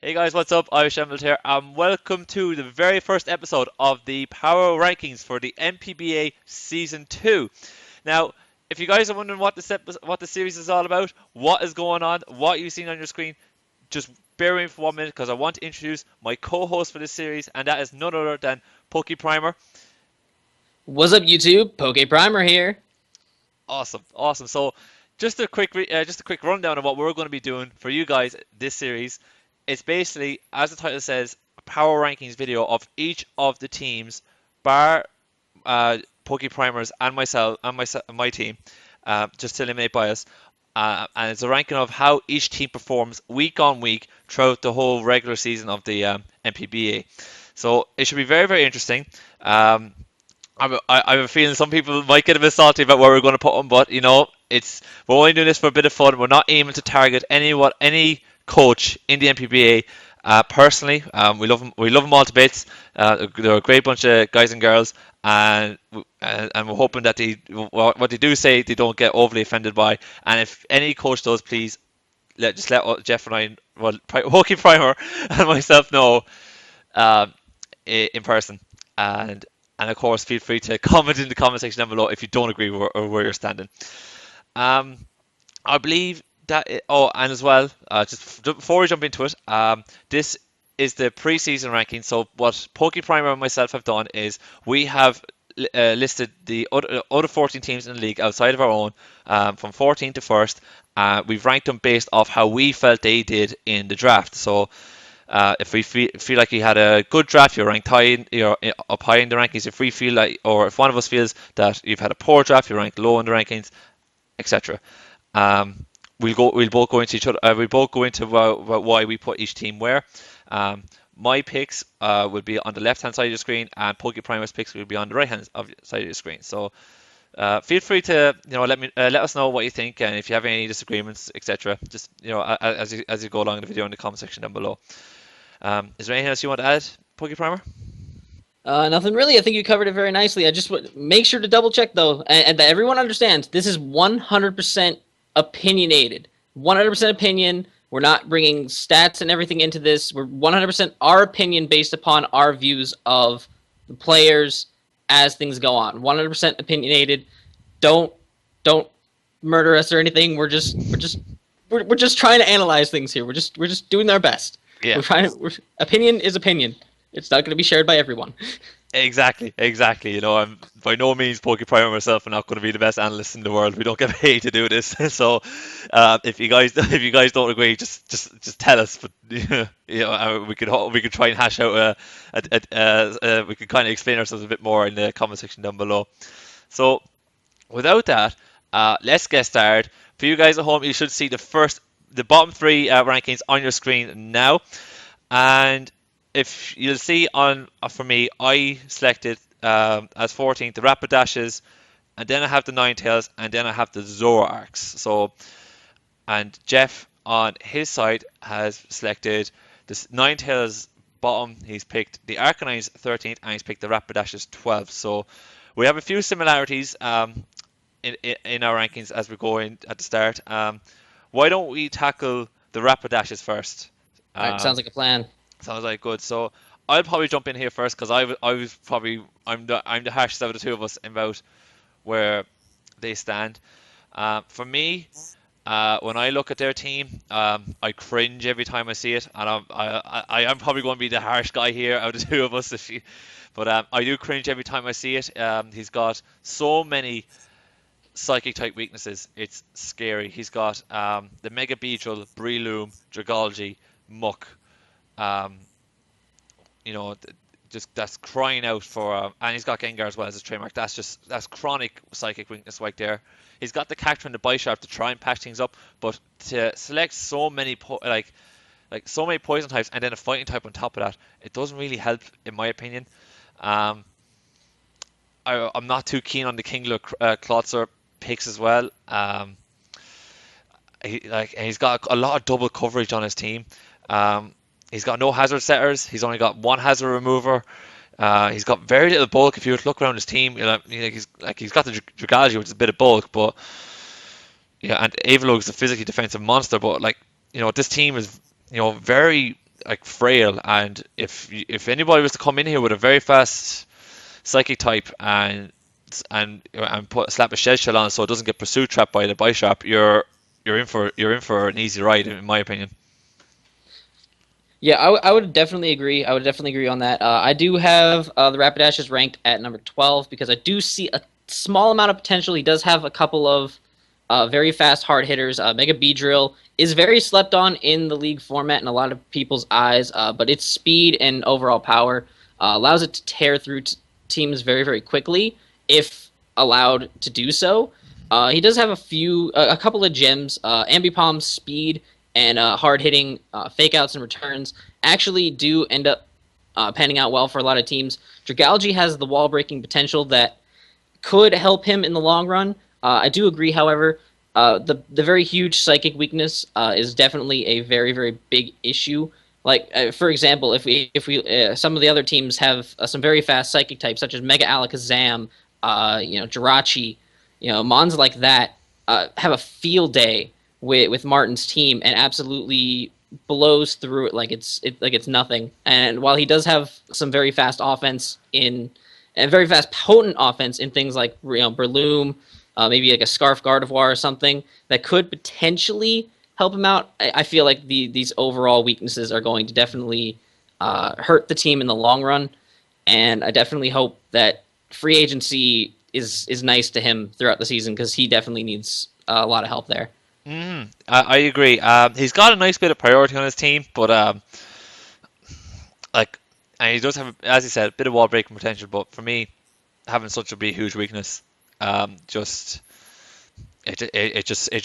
Hey guys, what's up? IrishEmerald here, and welcome to the very first episode of the Power Rankings for the NPBA Season 2. Now, if you guys are wondering what the series is all about, what is going on, what you've seen on your screen, just bear with me for 1 minute because I want to introduce my co-host for this series, and that is none other than PokePrimer. What's up, YouTube? PokePrimer here. Awesome. So, just a quick rundown of what we're going to be doing for you guys this series. It's basically, as the title says, a power rankings video of each of the teams, bar PokePrimers and my team, just to eliminate bias. And it's a ranking of how each team performs week on week throughout the whole regular season of the NPBA. So it should be very, very interesting. I have a feeling some people might get a bit salty about where we're going to put them, but we're only doing this for a bit of fun. We're not aiming to target any coach in the NPBA. Personally, we love them. We love them all to bits. They're a great bunch of guys and girls, and we're hoping that what they do say they don't get overly offended by. And if any coach does, please let Jeff and I, Hockey Primer and myself know um, in person. And of course, feel free to comment in the comment section down below if you don't agree with where you're standing. Um, I believe that. And as well, just before we jump into it, this is the preseason ranking. So what PokePrimer and myself have done is we have listed the other 14 teams in the league outside of our own, from 14 to first. We've ranked them based off how we felt they did in the draft. So if we feel like you had a good draft, you're ranked high, you're up high in the rankings. If we feel like, or if one of us feels that you've had a poor draft, you're ranked low in the rankings, etc. We'll both go into each other. We'll both go into why we put each team where. My picks will be on the left hand side of the screen, and PokePrimer's picks will be on the right hand side of the screen. So feel free to let us know what you think, and if you have any disagreements, etc. Just as you go along the video in the comment section down below. Is there anything else you want to add, PokePrimer? Nothing really. I think you covered it very nicely. I just make sure to double check though, and that everyone understands this is 100% opinionated. 100% opinion. We're not bringing stats and everything into this. We're 100% our opinion based upon our views of the players as things go on. 100% opinionated. Don't murder us or anything. We're just trying to analyze things here. We're just doing our best. Yeah. Opinion is opinion. It's not going to be shared by everyone. Exactly. I'm by no means PokePrimer myself. I'm not going to be the best analyst in the world. We don't get paid to do this. So, if you guys don't agree, just tell us. But we could try and hash out we could kind of explain ourselves a bit more in the comment section down below. So, without that, let's get started. For you guys at home, you should see the bottom three rankings on your screen now, and if you'll see for me, I selected as 14th the Rapidashes, and then I have the Ninetales, and then I have the Zoroarks. So, and Jeff on his side has selected the Ninetales bottom. He's picked the Arcanines 13th, and he's picked the Rapidashes 12th. So we have a few similarities in our rankings as we go in at the start. Why don't we tackle the Rapidashes first? All right, sounds like a plan. Sounds like good. So I'll probably jump in here first because I'm the harshest out of the two of us about where they stand. For me, when I look at their team, I cringe every time I see it, and I'm probably going to be the harsh guy here out of the two of us. But I do cringe every time I see it. He's got so many psychic type weaknesses. It's scary. He's got the Mega Beedrill, Breloom, Dragalge, Muck. Um, just that's crying out for, and he's got Gengar as well as his trademark. That's chronic psychic weakness right there. He's got the Cacturne and the Bisharp to try and patch things up, but to select so many so many poison types and then a fighting type on top of that, it doesn't really help in my opinion. I'm not too keen on the Kingler Klotzer picks as well. He's got a lot of double coverage on his team. He's got no hazard setters. He's only got one hazard remover. He's got very little bulk. If you look around his team, he's got the Dragalge, which is a bit of bulk, but yeah, and Avalug's a physically defensive monster. But this team is very like frail, and if anybody was to come in here with a very fast psychic type and slap a shed shell on so it doesn't get pursuit trapped by the Bisharp, you're in for an easy ride in my opinion. Yeah, I would definitely agree. I would definitely agree on that. I do have the Rapidash ranked at number 12 because I do see a small amount of potential. He does have a couple of very fast hard hitters. Mega Beedrill is very slept on in the league format in a lot of people's eyes, but its speed and overall power allows it to tear through teams very, very quickly if allowed to do so. He does have a couple of gems. Ambipom's speed and hard-hitting fake outs and returns actually do end up panning out well for a lot of teams. Dragalge has the wall-breaking potential that could help him in the long run. I do agree, however, the very huge psychic weakness is definitely a very, very big issue. Like, for example, if we some of the other teams have some very fast psychic types, such as Mega Alakazam, Jirachi, mons like that, have a field day with Martin's team and absolutely blows through it like it's nothing. And while he does have some very fast offense and very fast potent offense in things like Breloom, maybe like a Scarf Gardevoir or something that could potentially help him out, I feel like these overall weaknesses are going to definitely hurt the team in the long run. And I definitely hope that free agency is nice to him throughout the season because he definitely needs a lot of help there. I agree. He's got a nice bit of priority on his team, but and he does have, as you said, a bit of wall breaking potential. But for me, having such a big, huge weakness, it just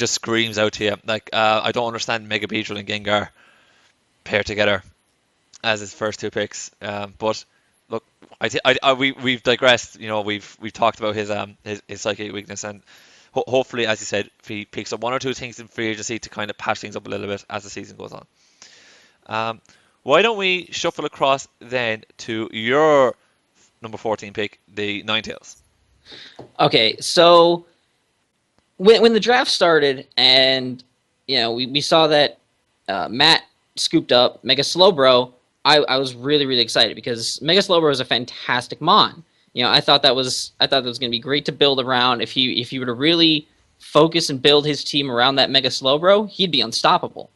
screams out to you. Like, I don't understand Mega Beedrill and Gengar paired together as his first two picks. But look, we've digressed. We've talked about his psychic weakness, and hopefully, as you said, if he picks up one or two things in free agency to kind of patch things up a little bit as the season goes on. Why don't we shuffle across then to your number 14 pick, the Ninetales? Okay, so when the draft started, and we saw that Matt scooped up Mega Slowbro, I was really, really excited because Mega Slowbro is a fantastic mon. I thought that was going to be great to build around. If he were to really focus and build his team around that Mega Slowbro, he'd be unstoppable.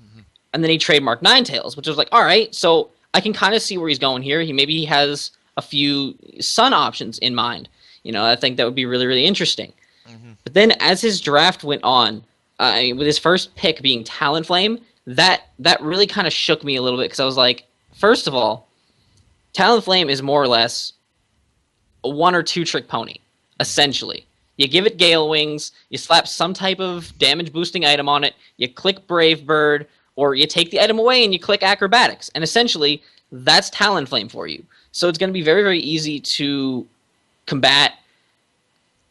Mm-hmm. And then he trademarked Ninetales, which was like, all right, so I can kind of see where he's going here. Maybe he has a few Sun options in mind. I think that would be really, really interesting. Mm-hmm. But then as his draft went on, with his first pick being Talonflame, that really kind of shook me a little bit because I was like, first of all, Talonflame is more or less a one or two trick pony, essentially. You give it Gale Wings, you slap some type of damage boosting item on it, you click Brave Bird, or you take the item away and you click Acrobatics. And essentially, that's Talonflame for you. So it's going to be very, very easy to combat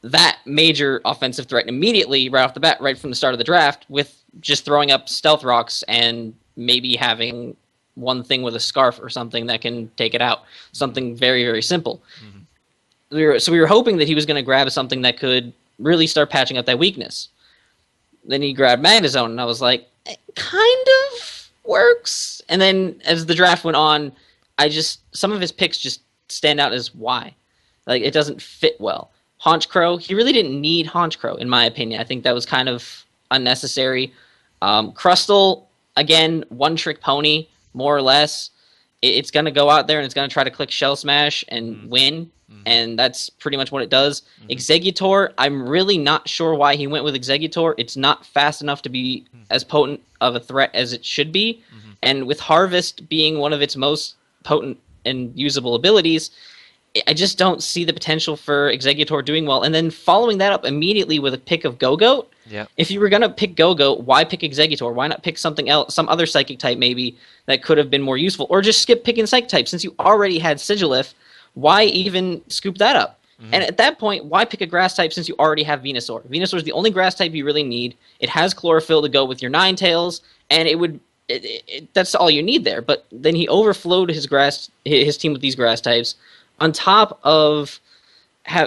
that major offensive threat immediately right off the bat, right from the start of the draft, with just throwing up Stealth Rocks and maybe having one thing with a Scarf or something that can take it out. Something very, very simple. Mm-hmm. So we were hoping that he was going to grab something that could really start patching up that weakness. Then he grabbed Magnezone, and I was like, it kind of works. And then as the draft went on, some of his picks just stand out as why. Like, it doesn't fit well. Honchkrow, he really didn't need Honchkrow, in my opinion. I think that was kind of unnecessary. Crustle, again, one-trick pony, more or less. It's going to go out there and it's going to try to click Shell Smash and win. Mm-hmm. And that's pretty much what it does. Mm-hmm. Exeggutor, I'm really not sure why he went with Exeggutor. It's not fast enough to be as potent of a threat as it should be. Mm-hmm. And with Harvest being one of its most potent and usable abilities, I just don't see the potential for Exeggutor doing well. And then following that up immediately with a pick of Go-Goat. Yeah. If you were going to pick Go-Goat, why pick Exeggutor? Why not pick something else, some other Psychic type maybe that could have been more useful? Or just skip picking Psychic type. Since you already had Sigilif, why even scoop that up? Mm-hmm. And at that point, why pick a Grass type since you already have Venusaur? Venusaur is the only Grass type you really need. It has Chlorophyll to go with your Ninetales, and that's all you need there. But then he overflowed his team with these Grass types, on top of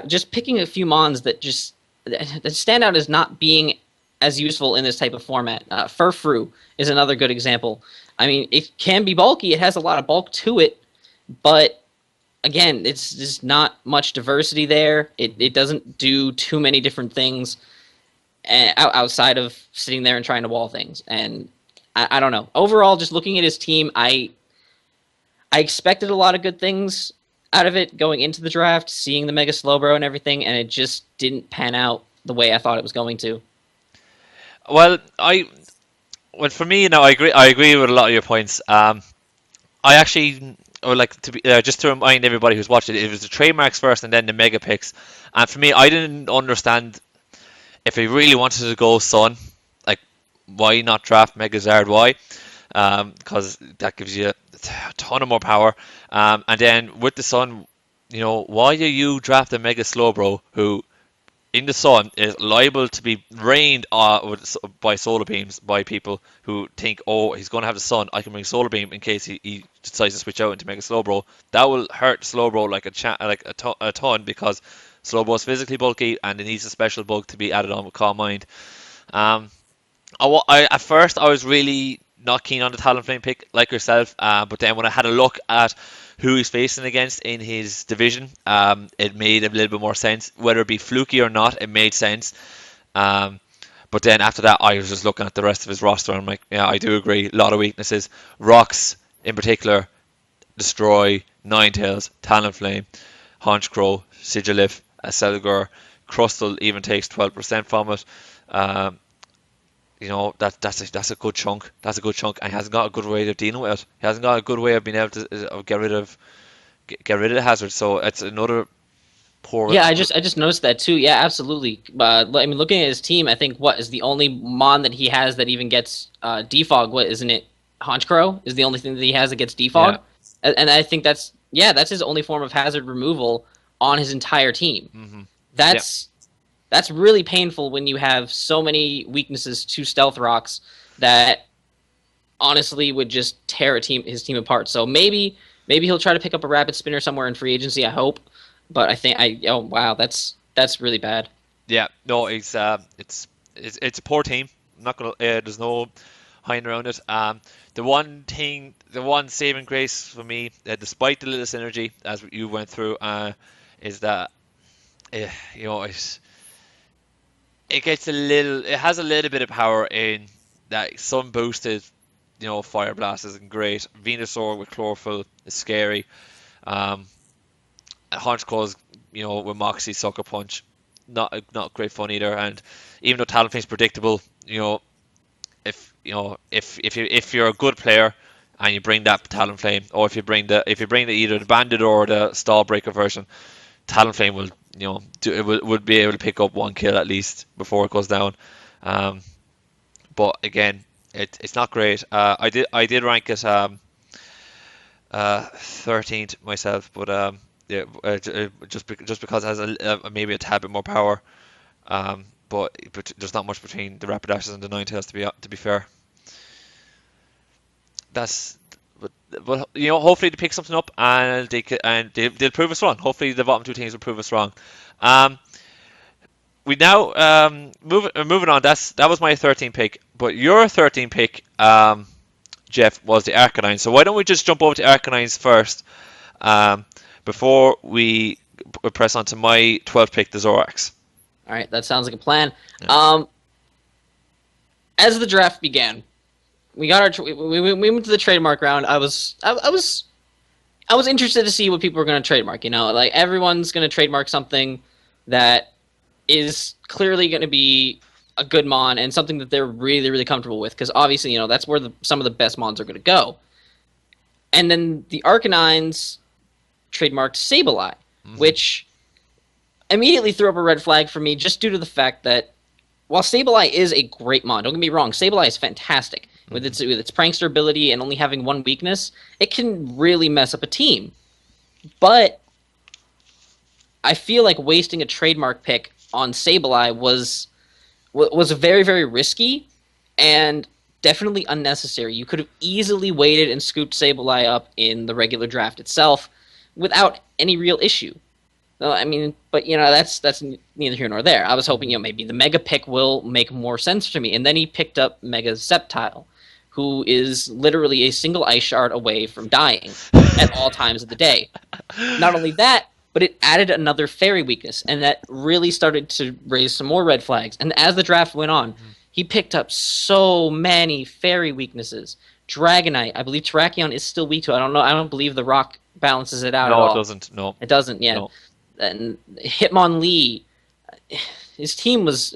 just picking a few mons that stand out as not being as useful in this type of format. Furfrou is another good example. I mean, it can be bulky. It has a lot of bulk to it, but again, it's just not much diversity there. It doesn't do too many different things outside of sitting there and trying to wall things. And I don't know. Overall, just looking at his team, I expected a lot of good things out of it going into the draft, seeing the Mega Slowbro and everything, and it just didn't pan out the way I thought it was going to. Well, for me, you know, I agree with a lot of your points. I actually would like to be just to remind everybody who's watching it, it was the trademarks first and then the mega picks. And for me, I didn't understand if he really wanted to go Sun, like why not draft Mega Zard Y? Because that gives you a ton of more power. And then with the Sun, you know, why do you draft a Mega Slowbro who in the Sun is liable to be rained by solar beams by people who think, oh, he's going to have the Sun, I can bring solar beam in case he decides to switch out into Mega Slowbro. That will hurt Slowbro like a ton because Slowbro is physically bulky and it needs a special bug to be added on with Calm Mind. At first I was really not keen on the Talonflame pick like yourself, but then when I had a look at who he's facing against in his division, it made a little bit more sense. Whether it be fluky or not, it made sense. But then after that, I was just looking at the rest of his roster, and I'm like, yeah, I do agree. A lot of weaknesses. Rocks, in particular, Destroy, Ninetales, Talonflame, Honchcrow, Sigilif, Selgar, Crustle even takes 12% from it. You know, that's a good chunk. That's a good chunk, and he hasn't got a good way of dealing with it. He hasn't got a good way of being able to get rid of the hazard. So it's another poor. Yeah, I just noticed that too. Yeah, absolutely. I mean, looking at his team, I think what is the only mon that he has that even gets defog? What isn't it? Honchcrow is the only thing that he has that gets defog, Yeah. and I think that's his only form of hazard removal on his entire team. Mm-hmm. That's really painful when you have so many weaknesses to stealth rocks that honestly would just tear his team apart. So maybe he'll try to pick up a rapid spinner somewhere in free agency. I hope, but I think oh wow, that's really bad. Yeah, no, it's a poor team. I'm not gonna. There's no hiding around it. The one saving grace for me, despite the little synergy as you went through, is that you know it has a little bit of power in that some boosted, you know, fire blast isn't great. Venusaur with chlorophyll is scary. Honchclaw's, you know, with Moxie Sucker Punch, not great fun either. And even though Talonflame's predictable, you know, if you're a good player and you bring that Talonflame, or if you bring either the Bandit or the Stall Breaker version, Talonflame will, you know, would be able to pick up one kill at least before it goes down. But again, it's not great. I did rank it 13th myself, but yeah, just because it has maybe a tad bit more power. But there's not much between the Rapidashes and the Ninetales to be fair. But you know, hopefully they pick something up and they'll prove us wrong. Hopefully the bottom two teams will prove us wrong. We now moving on. That was my 13 pick, but your 13 pick, Jeff, was the Arcanines. So why don't we just jump over to Arcanines first, before we press on to my 12th pick, the Zorax. All right, that sounds like a plan. Yeah. As the draft began, we got we went to the trademark round. I was interested to see what people were going to trademark. You know, like everyone's going to trademark something that is clearly going to be a good mon and something that they're really, really comfortable with, because obviously, you know, that's where some of the best mons are going to go. And then the Arcanines trademarked Sableye, which immediately threw up a red flag for me, just due to the fact that while Sableye is a great mon, don't get me wrong, Sableye is fantastic. With its prankster ability and only having one weakness, it can really mess up a team. But I feel like wasting a trademark pick on Sableye was very, very risky and definitely unnecessary. You could have easily waited and scooped Sableye up in the regular draft itself without any real issue. No, I mean, but that's neither here nor there. I was hoping maybe the Mega pick will make more sense to me, and then he picked up Mega Sceptile, who is literally a single ice shard away from dying at all times of the day. Not only that, but it added another fairy weakness, and that really started to raise some more red flags. And as the draft went on, he picked up so many fairy weaknesses. Dragonite, I believe Terrakion is still weak to. I don't know. I don't believe the rock balances it out at No, it all. doesn't. No, It doesn't. Yeah, no. and Hitmonlee, his team was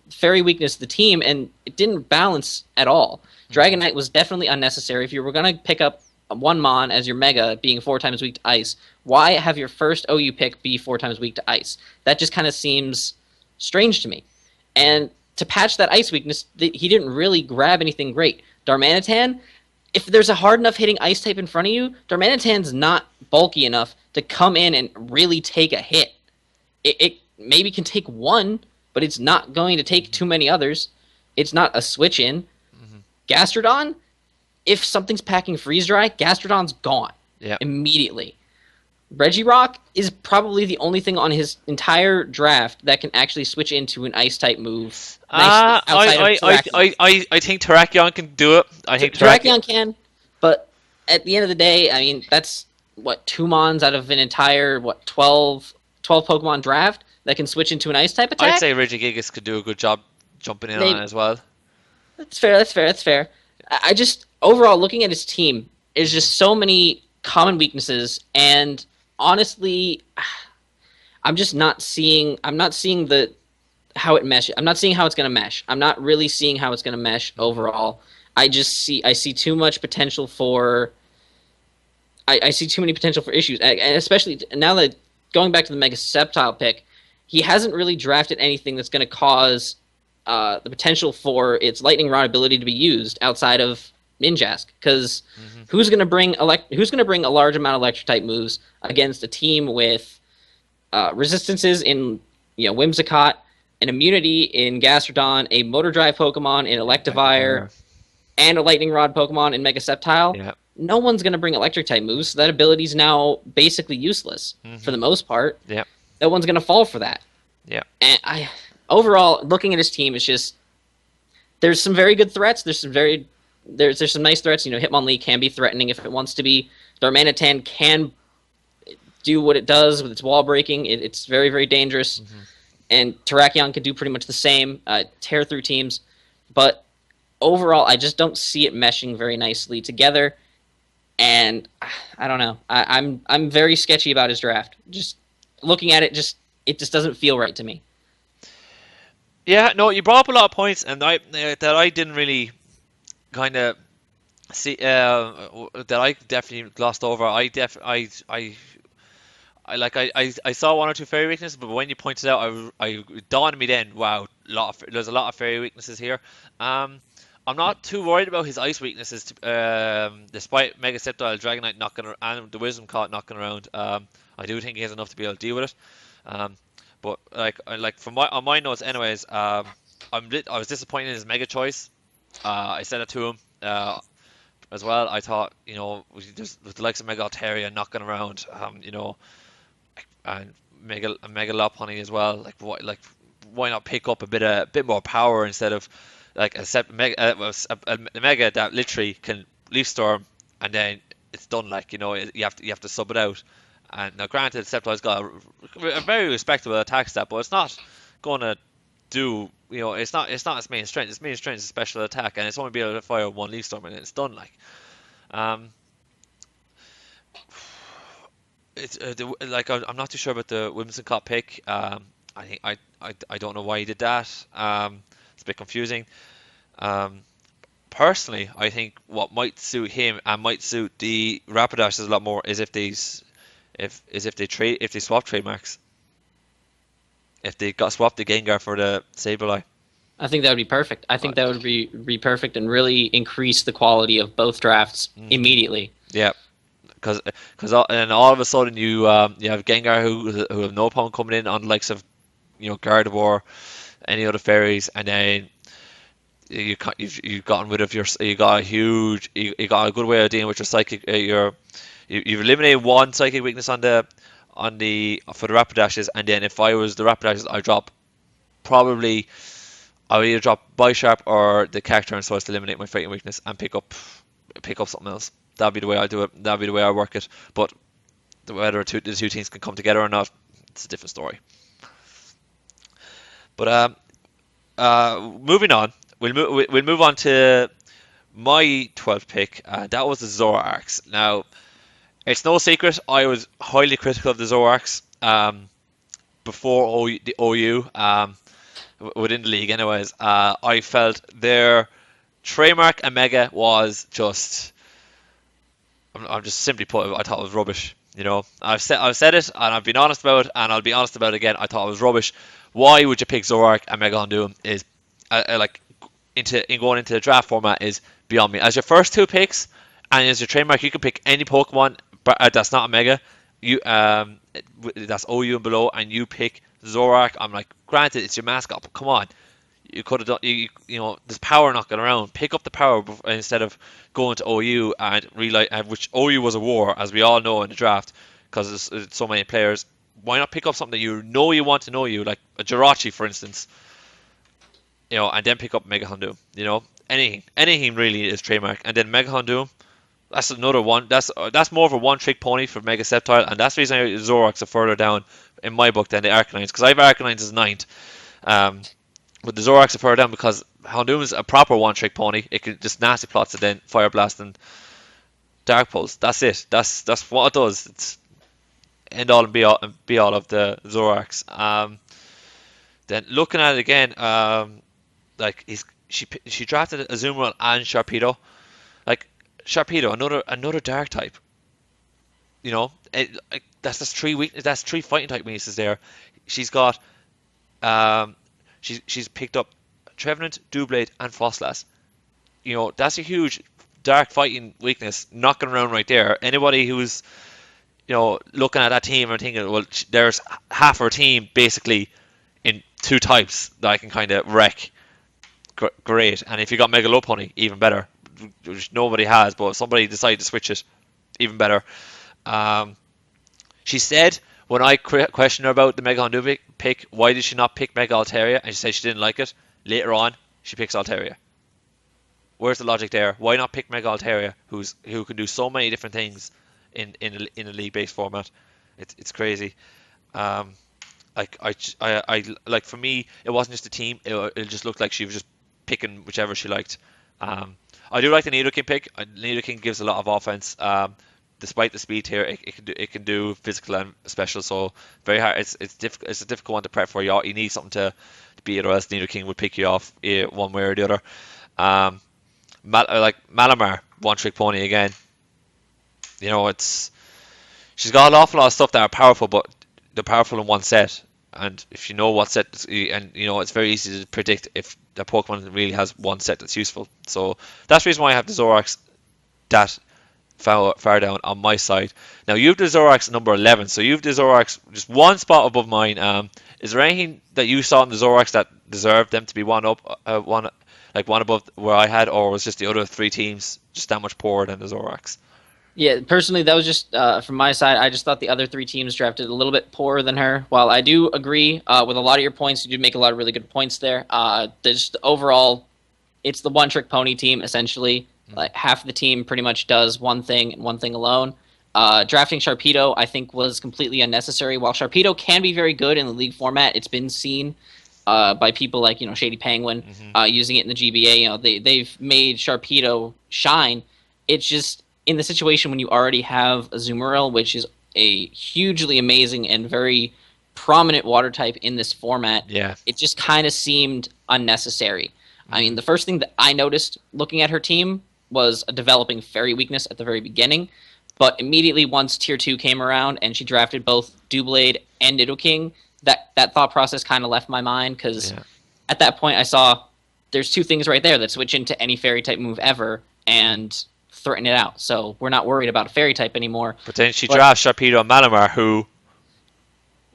fairy weakness. The team, and it didn't balance at all. Dragonite was definitely unnecessary. If you were gonna pick up one Mon as your Mega, being 4 times weak to Ice, why have your first OU pick be 4 times weak to Ice? That just kind of seems strange to me. And to patch that Ice weakness, he didn't really grab anything great. Darmanitan, if there's a hard enough hitting Ice type in front of you, Darmanitan's not bulky enough to come in and really take a hit. It maybe can take one, but it's not going to take too many others. It's not a switch in. Gastrodon, if something's packing freeze dry, Gastrodon's gone Yeah. immediately. Regirock is probably the only thing on his entire draft that can actually switch into an ice type move nicely outside of Terrakion. I think Terrakion can do it. I think Terrakion can, but at the end of the day, I mean, that's what 2 Mons out of an entire 12 Pokemon draft that can switch into an ice type attack. I'd say Regigigas could do a good job jumping in Maybe. on it as well. That's fair. That's fair. That's fair. I just overall looking at his team is just so many common weaknesses, and honestly, I'm just not seeing. I'm not seeing the how it meshes. I'm not seeing how it's going to mesh. I'm not really seeing how it's going to mesh overall. I see too much potential for. I see too many potential for issues, and especially now that going back to the Mega Sceptile pick, he hasn't really drafted anything that's going to cause the potential for its lightning rod ability to be used outside of Ninjask. Because who's going to bring a large amount of electric type moves against a team with resistances in Whimsicott, an immunity in Gastrodon, a Motor Drive Pokemon in Electivire, and a lightning rod Pokemon in Mega Sceptile? Yeah. No one's going to bring electric type moves, so that ability is now basically useless for the most part. Yeah. No one's going to fall for that. Yeah. And overall, looking at his team, it's just there's some very good threats. There's some nice threats. Hitmonlee can be threatening if it wants to be. Darmanitan can do what it does with its wall breaking. It's very, very dangerous. And Terrakion can do pretty much the same, tear through teams. But overall, I just don't see it meshing very nicely together. And I don't know. I'm very sketchy about his draft. Just looking at it, it just doesn't feel right to me. Yeah, no, you brought up a lot of points, and that I didn't really kind of see. That I definitely glossed over. I saw one or two fairy weaknesses, but when you pointed out, it dawned on me then. Wow, there's a lot of fairy weaknesses here. I'm not too worried about his ice weaknesses, despite Mega Sceptile, Dragonite and the Wisdom Caught knocking around. I do think he has enough to be able to deal with it. But from my notes, anyways, I was disappointed in his Mega choice. I said it to him as well. I thought, with the likes of Mega Altaria knocking around, and Mega Lopunny as well. Why not pick up a bit more power instead of a Mega that literally can Leaf Storm and then it's done. You have to sub it out. And now, granted, Sceptile's got a very respectable attack stat, but it's not going to do. It's not its main strength. Its main strength is special attack, and it's only be able to fire one Leaf Storm, and it's done. I'm not too sure about the Whimsicott pick. I think I don't know why he did that. It's a bit confusing. Personally, I think what might suit him and might suit the Rapidashes a lot more is if they swap trademarks. If they swap the Gengar for the Sableye. I think that would be perfect. I think that would be perfect and really increase the quality of both drafts immediately. Yeah, because all of a sudden you have Gengar who have no problem coming in on the likes of Gardevoir, any other fairies, and then you've gotten rid of you got a good way of dealing with your psychic. You've eliminated one psychic weakness on the on the for the Rapidashes, and then if I was the Rapidashes, I drop probably I would either drop Bisharp or the character and Source to eliminate my fighting weakness and pick up something else. That'd be the way I do it. That'd be the way I work it. But whether the two teams can come together or not, it's a different story. But moving on, we'll move on to my 12th pick. That was the Zoroarks. Now, it's no secret I was highly critical of the Zoroarks before the OU within the league. Anyways, I felt their trademark and Mega was just. I'm just simply put. I thought it was rubbish. You know, I've said it, and I've been honest about it, and I'll be honest about it again. I thought it was rubbish. Why would you pick Zoroark and Mega Houndoom is like in going into the draft format is beyond me. As your first two picks, and as your trademark, you can pick any Pokemon that's not a Mega. You that's OU and below, and you pick Zoroark. I'm like, granted, it's your mascot, but come on, you could have done. You know, there's power knocking around. Pick up the power instead of going to OU and realize which OU was a war, as we all know in the draft, because there's so many players. Why not pick up something that you want to know you, like a Jirachi, for instance, you know, and then pick up Mega Houndoom. You know, anything really is trademark, and then Mega Houndoom. That's another one. That's more of a one-trick pony for Mega Sceptile, and that's the reason Zoroarks are further down in my book than the Arcanines, because I have Arcanines as ninth. But the Zoroarks are further down because Houndoom is a proper one-trick pony. It can just nasty plots and then Fire Blast and Dark Pulse. That's it. That's what it does. It's end all and be all of the Zoroarks. Then looking at it again, like she drafted Azumarill and Sharpedo. Like Sharpedo, another Dark type. You know, that's three fighting type weaknesses there. She's got she's picked up Trevenant, Doublade, and Frostlass. You know, that's a huge dark fighting weakness knocking around right there. Anybody who's, you know, looking at that team and thinking, well, there's half our team basically in two types that I can kind of wreck. Great. And if you got Mega Lopunny, even better. Which nobody has, but if somebody decided to switch it, even better. She said when I questioned her about the Mega Houndoom pick, why did she not pick Mega Altaria? And she said she didn't like it. Later on, she picks Altaria. Where's the logic there? Why not pick Mega Altaria, who can do so many different things in a league-based format? It's crazy. Like like for me, it wasn't just a team. It just looked like she was just picking whichever she liked. I do like the Nidoking pick. Nidoking gives a lot of offense. Despite the speed here, it can do physical and special. So very hard. It's a difficult one to prep for. You need something to beat it, or else Nidoking would pick you off one way or the other. Like Malamar, one trick pony again. You know, she's got an awful lot of stuff that are powerful, but they're powerful in one set. And if you know what set, and you know, it's very easy to predict if the Pokemon really has one set that's useful. So that's the reason why I have the Zoroarks that far down on my side. Now you've the Zoroarks number 11, so you've the Zoroarks just one spot above mine. Is there anything that you saw in the Zoroarks that deserved them to be one above where I had, or was just the other three teams just that much poorer than the Zoroarks? Yeah, personally, that was just from my side. I just thought the other three teams drafted a little bit poorer than her. While I do agree with a lot of your points, you do make a lot of really good points there. Just overall, it's the one-trick pony team, essentially. Like half of the team pretty much does one thing and one thing alone. Drafting Sharpedo, I think, was completely unnecessary. While Sharpedo can be very good in the league format, it's been seen by people like, you know, Shady Penguin using it in the GBA. You know, they've made Sharpedo shine. It's just in the situation when you already have Azumarill, which is a hugely amazing and very prominent water type in this format, it just kind of seemed unnecessary. I mean, the first thing that I noticed looking at her team was a developing fairy weakness at the very beginning, but immediately once Tier 2 came around and she drafted both Doublade and Nidoking, that thought process kind of left my mind, because at that point I saw there's two things right there that switch into any fairy type move ever and threaten it out. So we're not worried about a fairy type anymore. But then she drafts Sharpedo and Malamar, who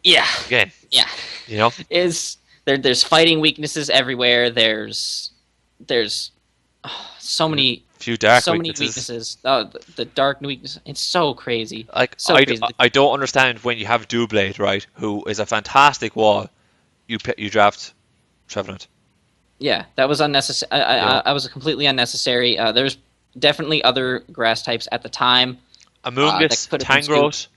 again, you know, there's fighting weaknesses everywhere. There's so many few dark So many weaknesses. weaknesses. The dark weakness. It's so crazy. Like So crazy. I don't understand when you have Doublade, right, who is a fantastic wall, you draft Trevenant. Yeah, that was unnecessary. You know, I was completely unnecessary. There's definitely other grass types at the time that Amoonguss, could have been scooped. Tangrowth.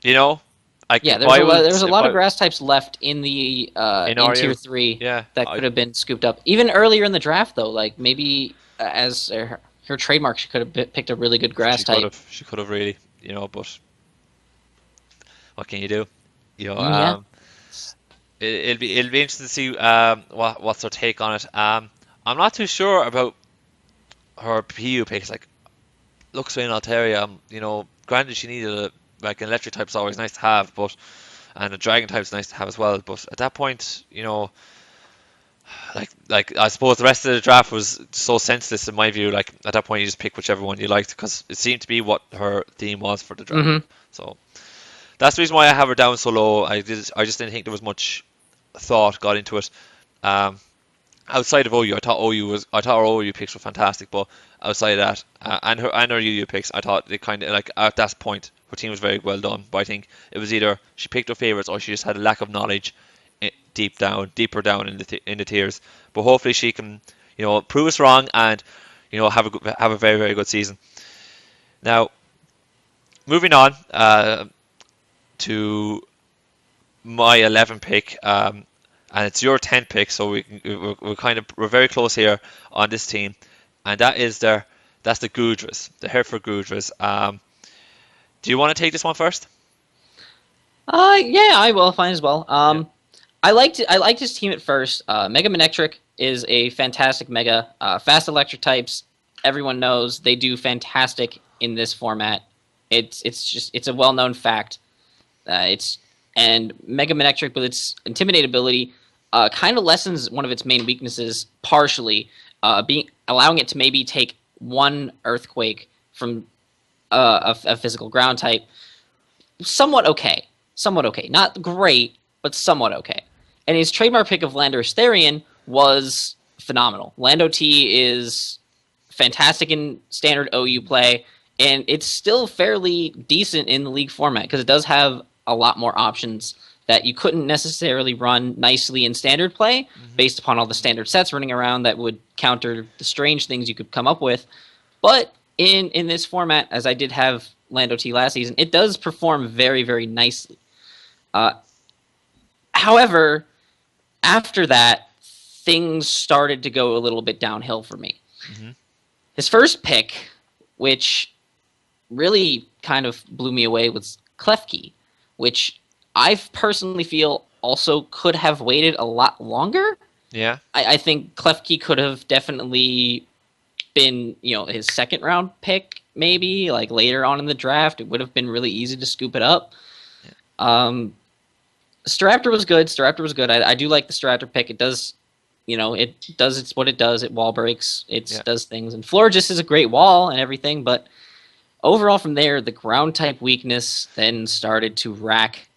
You know, like Yeah, there was a if lot of I grass types left in the in in tier Arya, 3 yeah, that could have been scooped up even earlier in the draft though. Like maybe as her trademark, she could have picked a really good grass type. she could have really, but what can you do? You know, Yeah. it'll be interesting to see what's her take on it. I'm not too sure about her PU picks. Like, Luxray and Altaria, granted she needed like an electric type's always nice to have, but and a dragon type's nice to have as well. But at that point, like I suppose the rest of the draft was so senseless in my view. Like at that point, you just pick whichever one you liked because it seemed to be what her theme was for the draft. Hmm. So that's the reason why I have her down so low. I just didn't think there was much thought got into it. Um, outside of OU, I thought her OU picks were fantastic, but outside of that, and her UU picks, I thought they kind of like at that point her team was very well done. But I think it was either she picked her favorites or she just had a lack of knowledge deeper down in the tiers. But hopefully she can, prove us wrong and have a very very good season. Now, moving on to my 11 pick. And it's your 10 pick, so we're very close here on this team, and that's the Gudras, the Hereford Gudras. Do you want to take this one first? Yeah, I will fine as well. Yeah. I liked his team at first. Mega Manectric is a fantastic mega. Fast electric types, everyone knows they do fantastic in this format. It's a well known fact. It's and Mega Manectric with its Intimidate ability kind of lessens one of its main weaknesses partially, being allowing it to maybe take one Earthquake from a physical ground type. Somewhat okay, not great, but somewhat okay. And his trademark pick of Landorus Therian was phenomenal. Lando T is fantastic in standard OU play, and it's still fairly decent in the league format because it does have a lot more options that you couldn't necessarily run nicely in standard play based upon all the standard sets running around that would counter the strange things you could come up with. But in this format, as I did have Lando T last season, it does perform very, very nicely. However, after that, things started to go a little bit downhill for me. Mm-hmm. His first pick, which really kind of blew me away, was Klefki, which I personally feel also could have waited a lot longer. Yeah. I think Klefki could have definitely been, his second round pick, maybe like later on in the draft. It would have been really easy to scoop it up. Yeah. Staraptor was good. I do like the Staraptor pick. It does, it's what it does. It wall breaks. It does things. And Florges is a great wall and everything, but overall from there, the ground type weakness then started to rack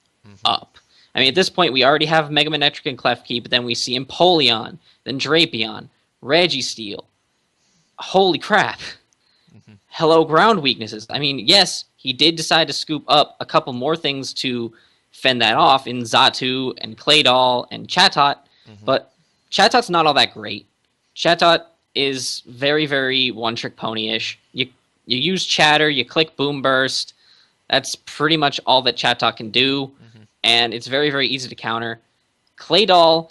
up. I mean, at this point, we already have Mega Manectric and Klefki, but then we see Empoleon, then Drapion, Registeel. Holy crap. Mm-hmm. Hello, ground weaknesses. I mean, yes, he did decide to scoop up a couple more things to fend that off in Xatu and Claydol and Chatot, but Chatot's not all that great. Chatot is very, very one-trick pony-ish. You use Chatter, you click Boom Burst. That's pretty much all that Chatot can do, and it's very, very easy to counter. Claydol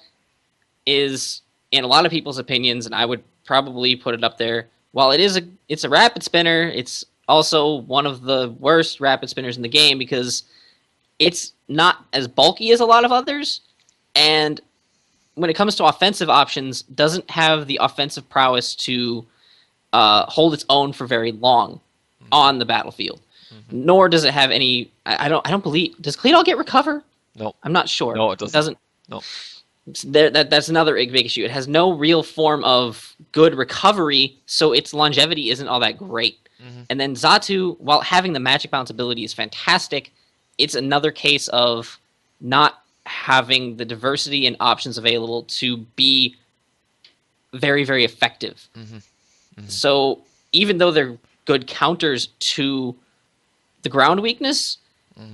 is, in a lot of people's opinions, and I would probably put it up there, while it's a rapid spinner, it's also one of the worst rapid spinners in the game because it's not as bulky as a lot of others, and when it comes to offensive options, doesn't have the offensive prowess to hold its own for very long on the battlefield. Nor does it have any. I don't believe. Does Claydol get recover? No, I'm not sure. No, it doesn't. It doesn't. No. That's another big issue. It has no real form of good recovery, so its longevity isn't all that great. And then Xatu, while having the magic bounce ability is fantastic, it's another case of not having the diversity and options available to be very, very effective. So even though they're good counters to the ground weakness,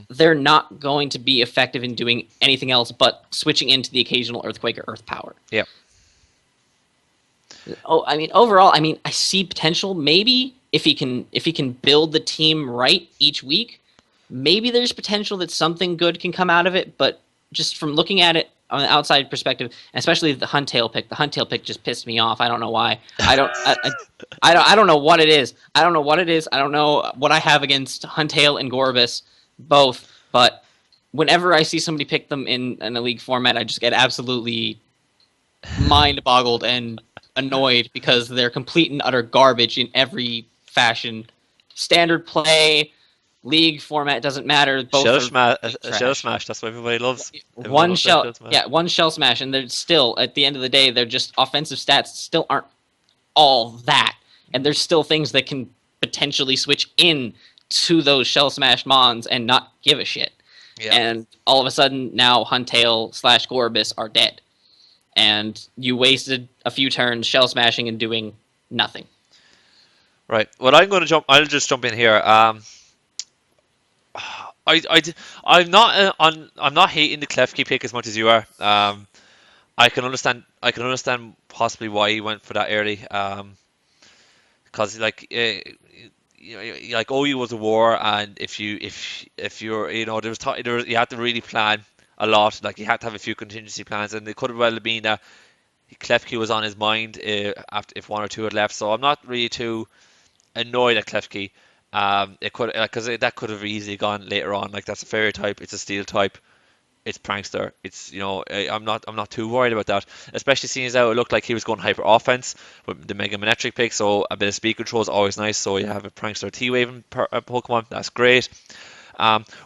they're not going to be effective in doing anything else but switching into the occasional earthquake or earth power. Yeah. Oh, I mean, overall, I mean, I see potential. Maybe if he can build the team right each week, maybe there's potential that something good can come out of it. But just from looking at it on the outside perspective, especially the Huntail pick just pissed me off. I don't know why. I don't know what it is. I don't know what it is. I don't know what I have against Huntail and Gorbis, both. But whenever I see somebody pick them in a league format, I just get absolutely mind boggled and annoyed because they're complete and utter garbage in every fashion. Standard play, league format doesn't matter. Both Shell are smash, trash. shell smash. That's what everybody loves. Everyone One loves that shell, shell smash. yeah, one shell smash, and they're still at the end of the day, they're just offensive stats still aren't all that, and there's still things that can potentially switch in to those shell smash mons and not give a shit. Yeah. And all of a sudden now Huntail / Gorbis are dead. And you wasted a few turns shell smashing and doing nothing. Right. Well, I'll just jump in here. I'm not I'm not hating the Klefki pick as much as you are. I can understand. I can understand possibly why he went for that early. Because like like OU was a war, and if you're you had to really plan a lot. Like you had to have a few contingency plans, and it could have well been that Klefki was on his mind after if one or two had left. So I'm not really too annoyed at Klefki. It could because that could have easily gone later on. Like that's a fairy type, it's a steel type, it's prankster. It's I'm not too worried about that. Especially seeing as how it looked like he was going hyper offense with the Mega Manectric pick. So a bit of speed control is always nice. So you have a prankster T-waving Pokemon. That's great.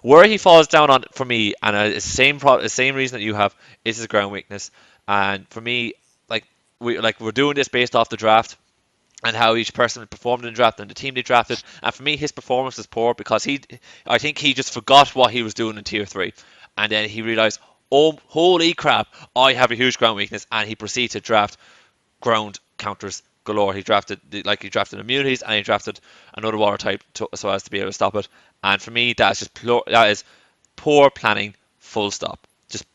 Where he falls down on for me, and the same reason that you have, is his ground weakness. And for me, we're doing this based off the draft and how each person performed in the draft and the team they drafted. And for me, his performance was poor because I think he just forgot what he was doing in Tier 3. And then he realised, oh, holy crap, I have a huge ground weakness. And he proceeded to draft ground counters galore. He drafted immunities and he drafted another water type so as to be able to stop it. And for me, that is poor planning, full stop.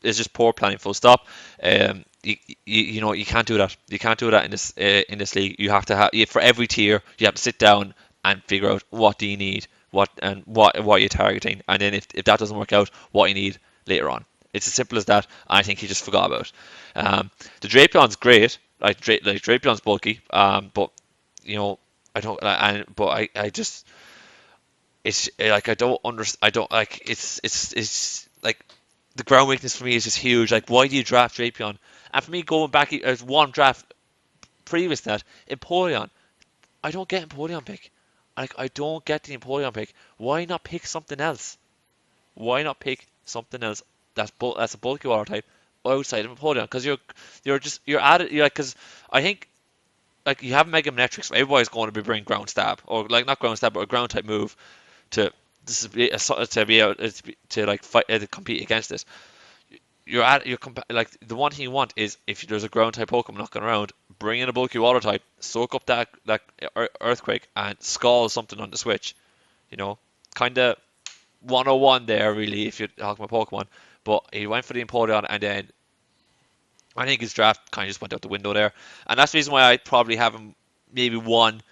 It's just poor planning, full stop. You can't do that. You can't do that in this league. You have to have for every tier. You have to sit down and figure out what do you need, what you're targeting, and then if that doesn't work out, what you need later on. It's as simple as that. I think he just forgot about it. The Drapeon's great. Drapeon's bulky. But I don't. I just. It's like I don't understand. I don't like. It's like the ground weakness for me is just huge. Like, why do you draft Drapion? And for me, going back as one draft previous to that, Empoleon, I don't get Empoleon pick. Like, I don't get the Empoleon pick. Why not pick something else? Why not pick something else that's a bulky water type outside of Empoleon? Because you're at it. Because I think like you have Mega Manectric, so everybody's going to be bringing ground stab or like not ground stab, but a ground type move to be able to like fight to compete against this. Like the one thing you want is if there's a ground type Pokemon knocking around, bring in a bulky water type, soak up that earthquake and scald something on the switch. Kind of 101 there really if you're talking about Pokemon. But he went for the Empoleon and then I think his draft kind of just went out the window there, and that's the reason why I probably have him maybe one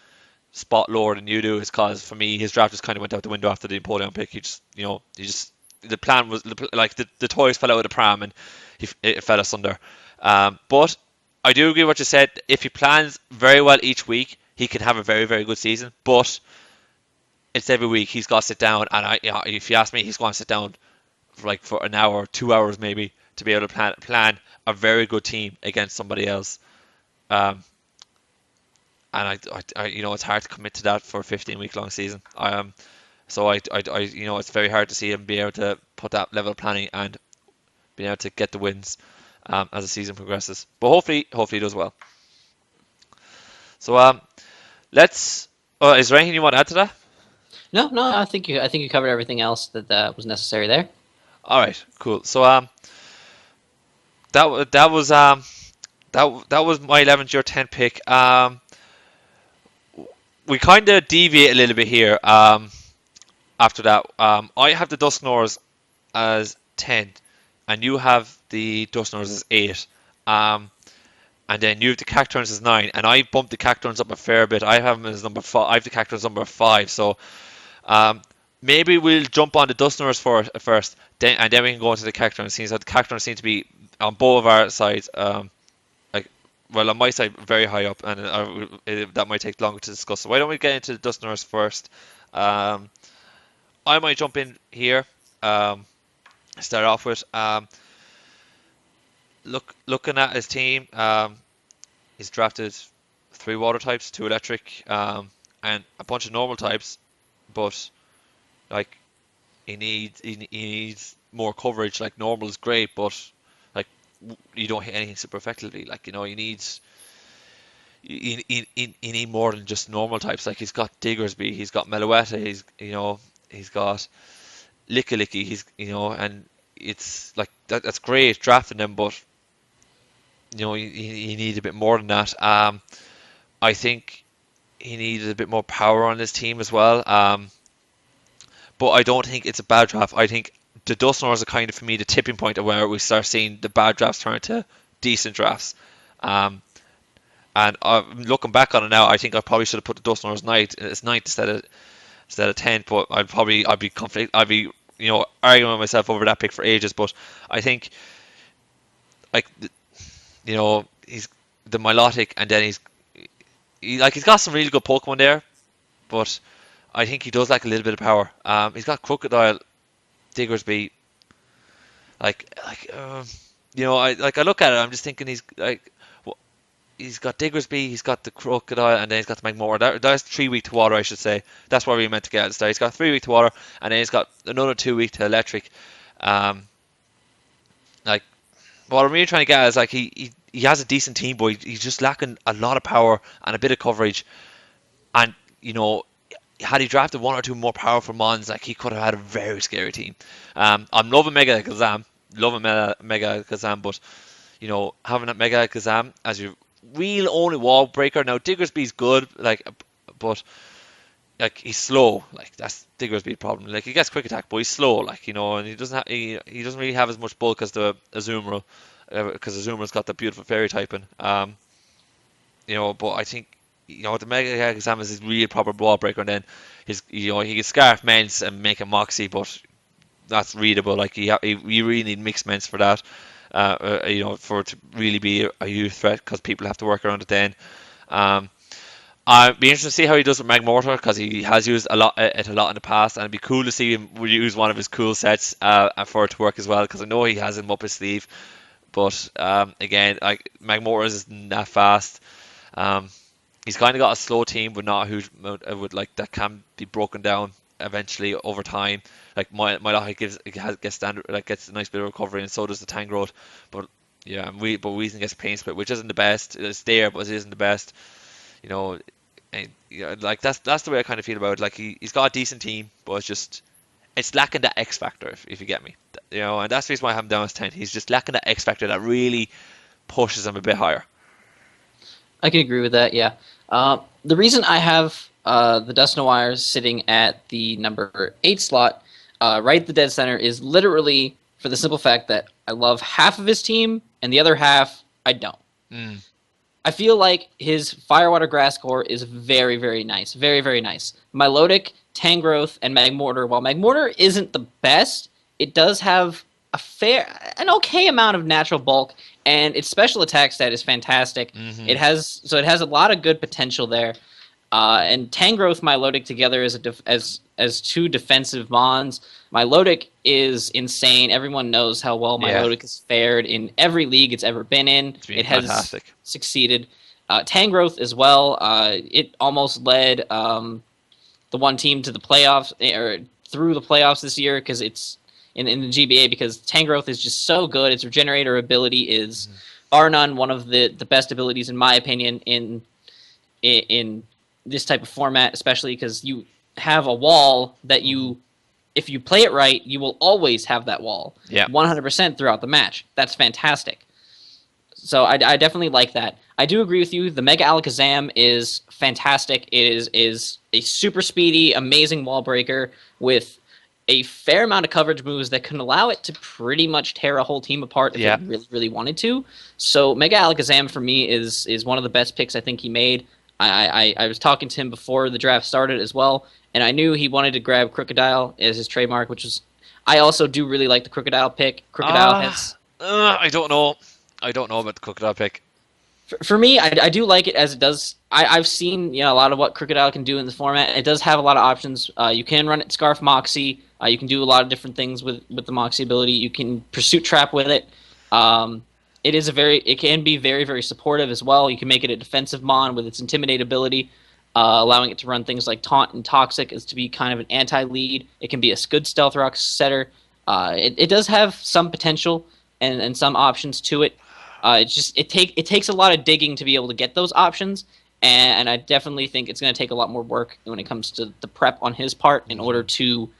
spot lower than you do is because for me his draft just kind of went out the window after the Empoleon pick. He just the plan was like the toys fell out of the pram and it fell asunder. But I do agree with what you said. If he plans very well each week, he can have a very very good season. But it's every week he's got to sit down, and if you ask me, he's going to sit down for an hour, 2 hours maybe to be able to plan a very good team against somebody else. And it's hard to commit to that for a 15-week long season. So it's very hard to see him be able to put that level of planning and being able to get the wins as the season progresses. But hopefully he does well. So let's. Is there anything you want to add to that? No, I think you covered everything else that was necessary there. All right, cool. So that was my 11th, your 10th pick. we kind of deviate a little bit here. After that, I have the Dusknors as 10, and you have the Dusknors as 8. Um, and then you have the Cacturns as 9, and I bumped the Cacturns up a fair bit. I have them as number 5. I have the Cacturns number 5. So um, maybe we'll jump on the Dustners first, and then we can go into the Cacturns. Seems that the Cacturns seem to be on both of our sides. Like, well, on my side, very high up, and that might take longer to discuss. So why don't we get into the Dustners first? Um, I might jump in here. Um, start off with looking at his team. He's drafted 3 water types, 2 electric, and a bunch of normal types. But like he needs more coverage. Like normal is great, but like you don't hit anything super effectively. Like you need more than just normal types. Like he's got Diggersby, he's got Meloetta, he's got Licky, and it's like that's great drafting them, but you need a bit more than that. I think he needed a bit more power on his team as well. But I don't think it's a bad draft. I think the Dustnors are kind of, for me, the tipping point of where we start seeing the bad drafts turn to decent drafts. Um, and looking back on it now, I think I probably should have put the Dustnors as ninth instead of 10th. But I'd be arguing with myself over that pick for ages. But I think like he's the Milotic, and then he's got some really good Pokemon there, but I think he does like a little bit of power. He's got Crocodile, Diggersby, I look at it, I'm just thinking he's got Diggersby, he's got the Crocodile, and then he's got the Magmora. That's 3 weak to water, I should say. That's what we meant to get at the start. He's got 3 weak to water, and then he's got another 2 weak to electric. Um, like what I'm really trying to get at is like he has a decent team, but he's just lacking a lot of power and a bit of coverage. And had he drafted 1 or 2 more powerful mons, like he could have had a very scary team. I'm loving Mega Kazam, but having that Mega Kazam as your real only wall breaker. Now Diggersby's good, but like he's slow. Like that's Diggersby's problem. Like he gets quick attack, but he's slow. Like and he doesn't really have as much bulk as the Azumarill, because Azumarill's got the beautiful fairy typing. But I think the Mega Exam is his real proper ball breaker, and then he can scarf Mence and make a Moxie, but that's readable. Like you really need mixed Mence for that. For it to really be a huge threat, because people have to work around it then. I'd be interested to see how he does with Magmortar, because he has used it a lot in the past, and it'd be cool to see him use one of his cool sets for it to work as well, because I know he has him up his sleeve. But again, like Magmortar isn't that fast. He's kind of got a slow team, but not a huge amount that can be broken down eventually over time. Like my gets standard, gets a nice bit of recovery, and so does the Tangrowth. But yeah, Weezing gets Pain Split, which isn't the best. It's there, but it isn't the best. And that's the way I kind of feel about it. Like he's got a decent team, but it's lacking that X factor, if you get me. And that's the reason why I have him down as 10. He's just lacking that X factor that really pushes him a bit higher. I can agree with that, yeah. The reason I have the Dusknoirs sitting at the number 8 slot, right at the dead center, is literally for the simple fact that I love half of his team, and the other half, I don't. I feel like his Firewater Grass Core is very, very nice. Very, very nice. Milotic, Tangrowth, and Magmortar. While Magmortar isn't the best, it does have an okay amount of natural bulk, and its special attack stat is fantastic. Mm-hmm. It has a lot of good potential there. And Tangrowth, Milotic together as 2 defensive mons. Milotic is insane. Everyone knows how well Milotic has fared in every league it's ever been in. It has succeeded. Tangrowth as well. It almost led the one team to the playoffs, or through the playoffs this year, because it's in the GBA, because Tangrowth is just so good. Its Regenerator ability is bar none one of the best abilities, in my opinion, in this type of format, especially because you have a wall that if you play it right, you will always have that wall. 100% throughout the match. That's fantastic. So I definitely like that. I do agree with you. The Mega Alakazam is fantastic. It is a super speedy, amazing wall breaker with a fair amount of coverage moves that can allow it to pretty much tear a whole team apart if it Yeah. really, really wanted to. So Mega Alakazam for me is one of the best picks I think he made. I was talking to him before the draft started as well, and I knew he wanted to grab Crocodile as his trademark, which was I also do really like the Crocodile pick. Crocodile has I don't know. I don't know about the crocodile pick. for me, I do like it as it does. I've seen a lot of what Crocodile can do in the format. It does have a lot of options. You can run it Scarf Moxie. You can do a lot of different things with the Moxie ability. You can Pursuit Trap with it. It can be very, very supportive as well. You can make it a defensive mon with its Intimidate ability, allowing it to run things like Taunt and Toxic as to be kind of an anti-lead. It can be a good Stealth Rock setter. It does have some potential and some options to it. It takes a lot of digging to be able to get those options, and I definitely think it's going to take a lot more work when it comes to the prep on his part in order to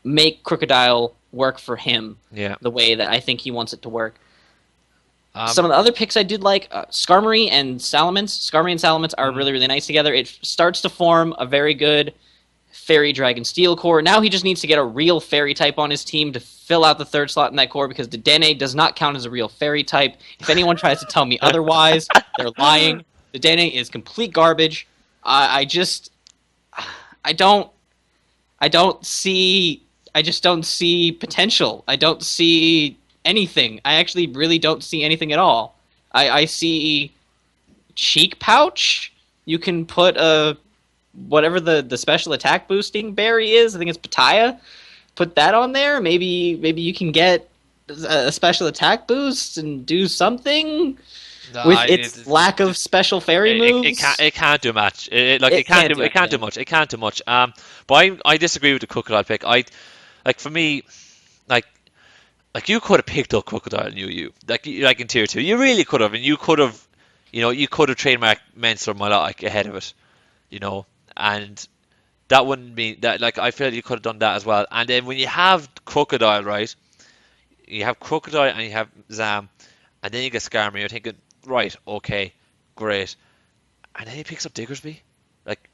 make Crocodile work for him Yeah. the way that I think he wants it to work. Um, Some of the other picks I did like, Skarmory and Salamence. Skarmory and Salamence are really, really nice together. It starts to form a very good Fairy Dragon Steel core. Now he just needs to get a real Fairy type on his team to fill out the third slot in that core because Dedenne does not count as a real Fairy type. If anyone tries to tell me otherwise, they're lying. Dedenne is complete garbage. I just don't see potential. I don't see anything. I actually really don't see anything at all. I see Cheek Pouch. You can put a whatever the special attack boosting berry is. I think it's Pataya. Put that on there. Maybe you can get a special attack boost and do something with its lack of special fairy moves. It can't do much. It can't do much. It can't do much. But I disagree with the crocodile pick. For me, like you could have picked up Crocodile and like in tier 2. You really could have, and you could have trademarked Mentor Malak ahead of it, and that wouldn't be that. Like I feel you could have done that as well. And then when you have Crocodile, right? You have Crocodile and you have Zam, and then you get Skarmory. You're thinking, right, okay, great, and then he picks up Diggersby. Like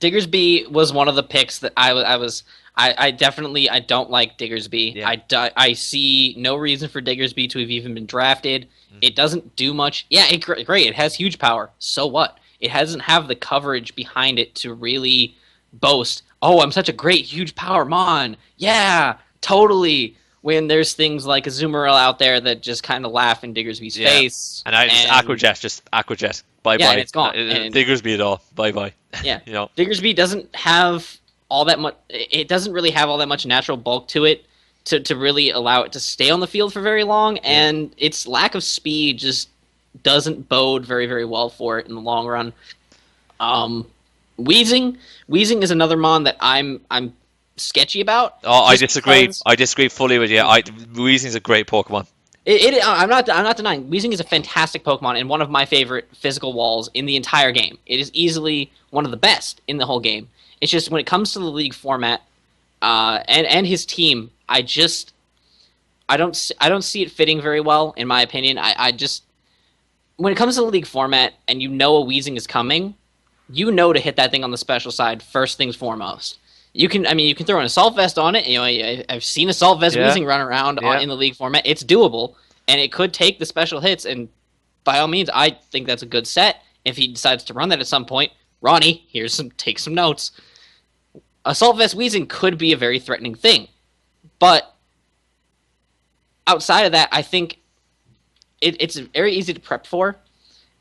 Diggersby was one of the picks that I definitely I don't like Diggersby. Yeah. I see no reason for Diggersby to have even been drafted. It doesn't do much. Yeah, great. It has huge power. So what? It doesn't have the coverage behind it to really boast, oh, I'm such a great, huge power mon. Yeah, totally. When there's things like Azumarill out there that just kind of laugh in Diggersby's face. And Aquajet. Bye-bye. Yeah, and it's gone. And Diggersby at all. Bye-bye. Yeah. Diggersby doesn't have all that much. It doesn't really have all that much natural bulk to it to really allow it to stay on the field for very long, and its lack of speed just doesn't bode very, very well for it in the long run. Weezing is another mon that I'm sketchy about. Oh, I disagree. I disagree fully with you. Weezing's a great Pokemon. I'm not denying Weezing is a fantastic Pokemon and one of my favorite physical walls in the entire game. It is easily one of the best in the whole game. It's just when it comes to the league format and his team, I don't see it fitting very well in my opinion. When it comes to the league format and a Weezing is coming, to hit that thing on the special side first things foremost. You can throw an Assault Vest on it. I've seen Assault Vest Weezing run around in the league format. It's doable, and it could take the special hits. And by all means, I think that's a good set. If he decides to run that at some point, Ronnie, take some notes. Assault Vest Weezing could be a very threatening thing, but outside of that, I think it's very easy to prep for.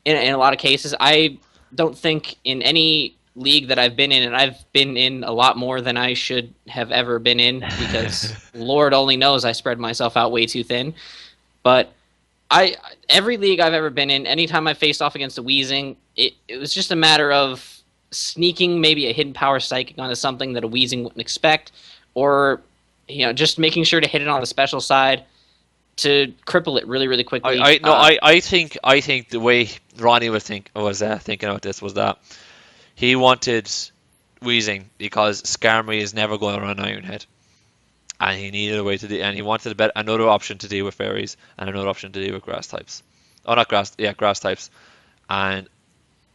In a lot of cases, I don't think in any league that I've been in, and I've been in a lot more than I should have ever been in because Lord only knows I spread myself out way too thin. But every league I've ever been in, anytime I faced off against a Weezing, it was just a matter of sneaking maybe a hidden power psychic onto something that a Weezing wouldn't expect, or just making sure to hit it on the special side to cripple it really, really quickly. I think the way Ronnie was thinking about this was that he wanted Weezing because Skarmory is never going to run Ironhead, and he needed a way to and he wanted another option to deal with fairies and another option to deal with grass types. Oh, not grass. Yeah, grass types. And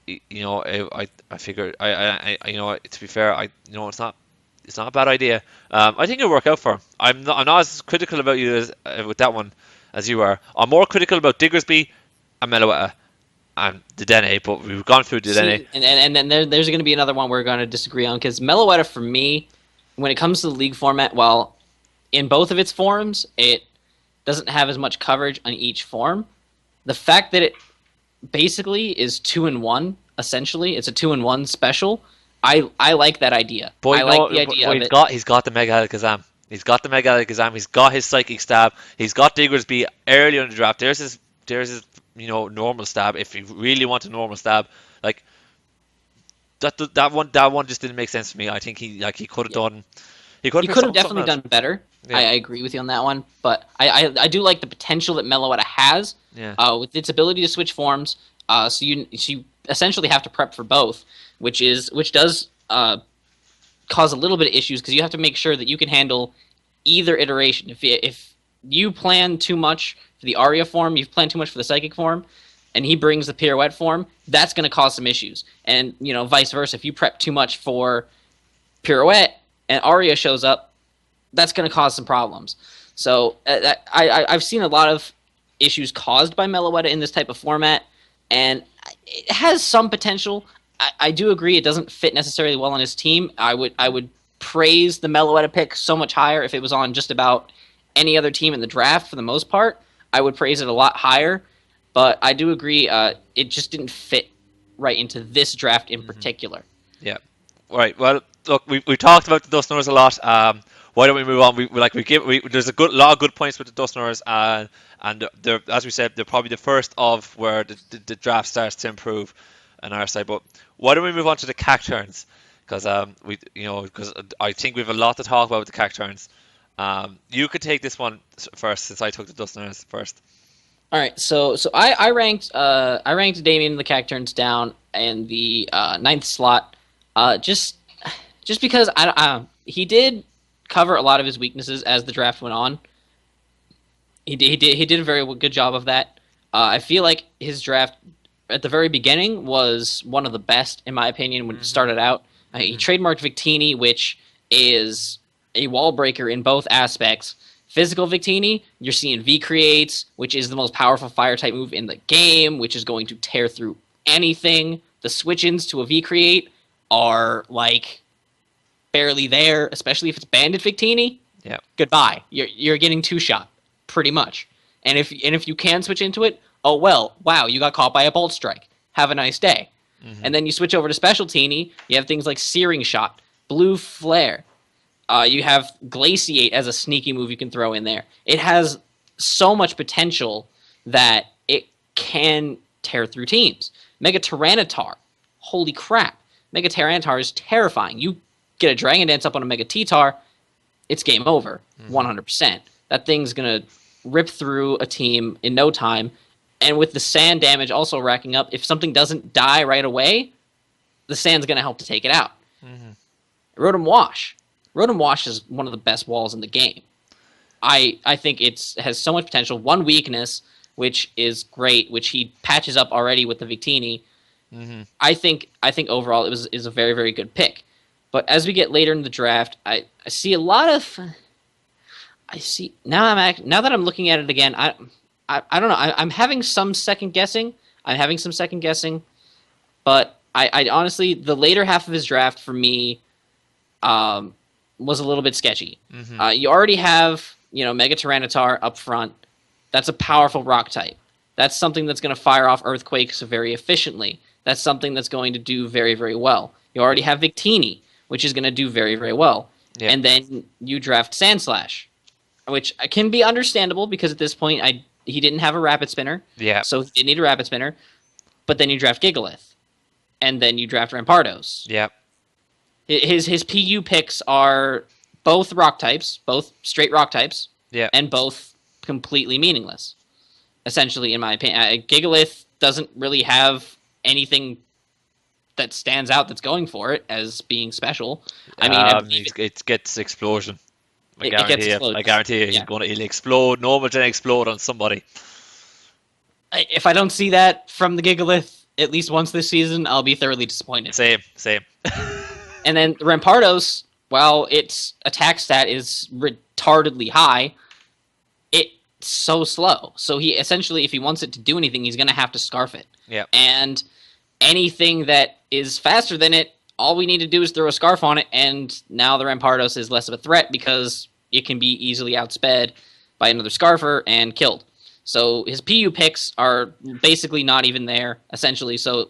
you know, I figure you know, to be fair, it's not a bad idea. I think it'll work out for him. I'm not as critical about you as with that one as you are. I'm more critical about Diggersby and Meloetta and Dedenne, but we've gone through Dedenne. See, and then there's going to be another one we're going to disagree on because Meloetta for me, when it comes to the league format, while in both of its forms, it doesn't have as much coverage on each form. The fact that it basically is 2-in-1, essentially, it's a 2-in-1 special. I like that idea. But I like the idea of it. he's got the Mega Alakazam. He's got the Mega Alakazam. He's got his Psychic Stab. He's got Diggersby early in the draft. There's his you know, normal stab. If you really want a normal stab, like that one just didn't make sense to me. I think he could have done. He He could could have have definitely done better. Yeah. I agree with you on that one, but I do like the potential that Meloetta has Yeah. with its ability to switch forms. So you essentially have to prep for both, which does cause a little bit of issues because you have to make sure that you can handle either iteration. If you plan too much for the Aria form, you've planned too much for the Psychic form, and he brings the Pirouette form, that's going to cause some issues. And you know, vice versa. If you prep too much for Pirouette and Aria shows up, that's going to cause some problems. So I've seen a lot of issues caused by Meloetta in this type of format, and it has some potential. I do agree it doesn't fit necessarily well on his team. I would praise the Meloetta pick so much higher if it was on just about any other team in the draft for the most part. I would praise it a lot higher, but I do agree it just didn't fit right into this draft in particular. Yeah. All right. Well, look, we talked about the Dustners a lot. Why don't we move on? There's a lot of good points with the Dustners, and they're, as we said, they're probably the first of where the draft starts to improve on our side. But why don't we move on to the Cacturns? Because because I think we have a lot to talk about with the Cacturns. You could take this one first since I took the Dustners first. All right, so I ranked Damien and the Cacturns down in the 9th slot, just because he did cover a lot of his weaknesses as the draft went on. He did a very good job of that. I feel like his draft at the very beginning was one of the best in my opinion when it started out. He trademarked Victini, which is a wall breaker in both aspects. Physical Victini, you're seeing V-Creates, which is the most powerful Fire-type move in the game, which is going to tear through anything. The switch-ins to a V-Create are, like, barely there, especially if it's Bandit Victini. Yeah. Goodbye. You're getting two-shot, pretty much. And if you can switch into it, oh well, wow, you got caught by a Bolt Strike. Have a nice day. And then you switch over to Specialtini, you have things like Searing Shot, Blue Flare. You have Glaciate as a sneaky move you can throw in there. It has so much potential that it can tear through teams. Mega Tyranitar. Holy crap. Mega Tyranitar is terrifying. You get a Dragon Dance up on a Mega T-Tar, it's game over. 100%. That thing's going to rip through a team in no time. And with the sand damage also racking up, if something doesn't die right away, the sand's going to help to take it out. Rotom Wash. Rotom Wash is one of the best walls in the game. I think it has so much potential. One weakness, which is great, which he patches up already with the Victini. I think overall it is a very, very good pick. But as we get later in the draft, I see a lot of. Now that I'm looking at it again, I don't know. I'm having some second guessing. But I honestly, the later half of his draft for me, was a little bit sketchy. You already have, Mega Tyranitar up front. That's a powerful rock type. That's something that's going to fire off earthquakes very efficiently. That's something that's going to do very, very well. You already have Victini, which is going to do very, very well. Yeah. And then you draft Sandslash, which can be understandable because at this point he didn't have a Rapid Spinner. Yeah. So he didn't need a Rapid Spinner. But then you draft Gigalith. And then you draft Rampardos. Yeah. His PU picks are both rock types, both straight rock types, and both completely meaningless, essentially, in my opinion. Gigalith doesn't really have anything that stands out that's going for it as being special. I mean, it gets Explosion. I guarantee you, he'll explode. Normal Gen explode on somebody. If I don't see that from the Gigalith at least once this season, I'll be thoroughly disappointed. Same. And then Rampardos, while its attack stat is retardedly high, it's so slow. So he essentially, if he wants it to do anything, he's going to have to scarf it. Yeah. And anything that is faster than it, all we need to do is throw a scarf on it, and now the Rampardos is less of a threat because it can be easily outsped by another Scarfer and killed. So his PU picks are basically not even there, essentially. So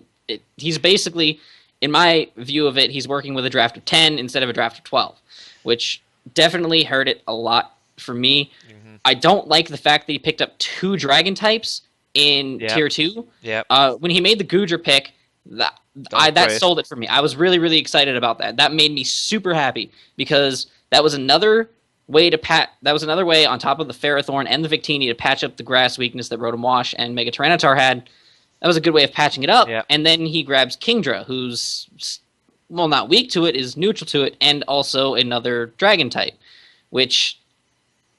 he's basically, in my view of it, he's working with a draft of 10 instead of a draft of 12, which definitely hurt it a lot for me. Mm-hmm. I don't like the fact that he picked up 2 dragon types in tier 2. Yeah. When he made the Goodra pick, that sold it for me. I was really, really excited about that. That made me super happy because that was another way on top of the Ferrothorn and the Victini to patch up the grass weakness that Rotom Wash and Mega Tyranitar had. That was a good way of patching it up. Yep. And then he grabs Kingdra, who's, well, not weak to it, is neutral to it, and also another Dragon type, which,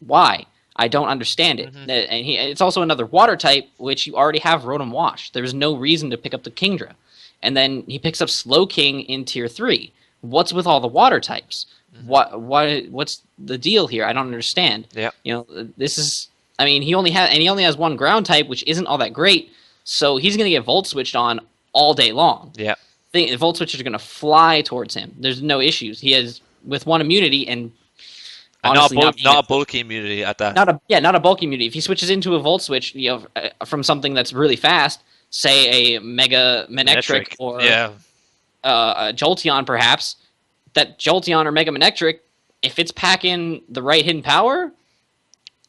why? I don't understand it. Mm-hmm. And it's also another Water type, which you already have Rotom Wash. There's no reason to pick up the Kingdra. And then he picks up Slowking in Tier 3. What's with all the Water types? Mm-hmm. What's the deal here? I don't understand. Yeah. This is... I mean, he only has one Ground type, which isn't all that great, so he's going to get Volt Switched on all day long. Yeah. The Volt Switches are going to fly towards him. There's no issues. He has, with one immunity, and honestly, not a bulky immunity at that. Not a bulky immunity. If he switches into a Volt Switch, from something that's really fast, say a Mega Manectric or a Jolteon, perhaps, that Jolteon or Mega Manectric, if it's packing the right hidden power,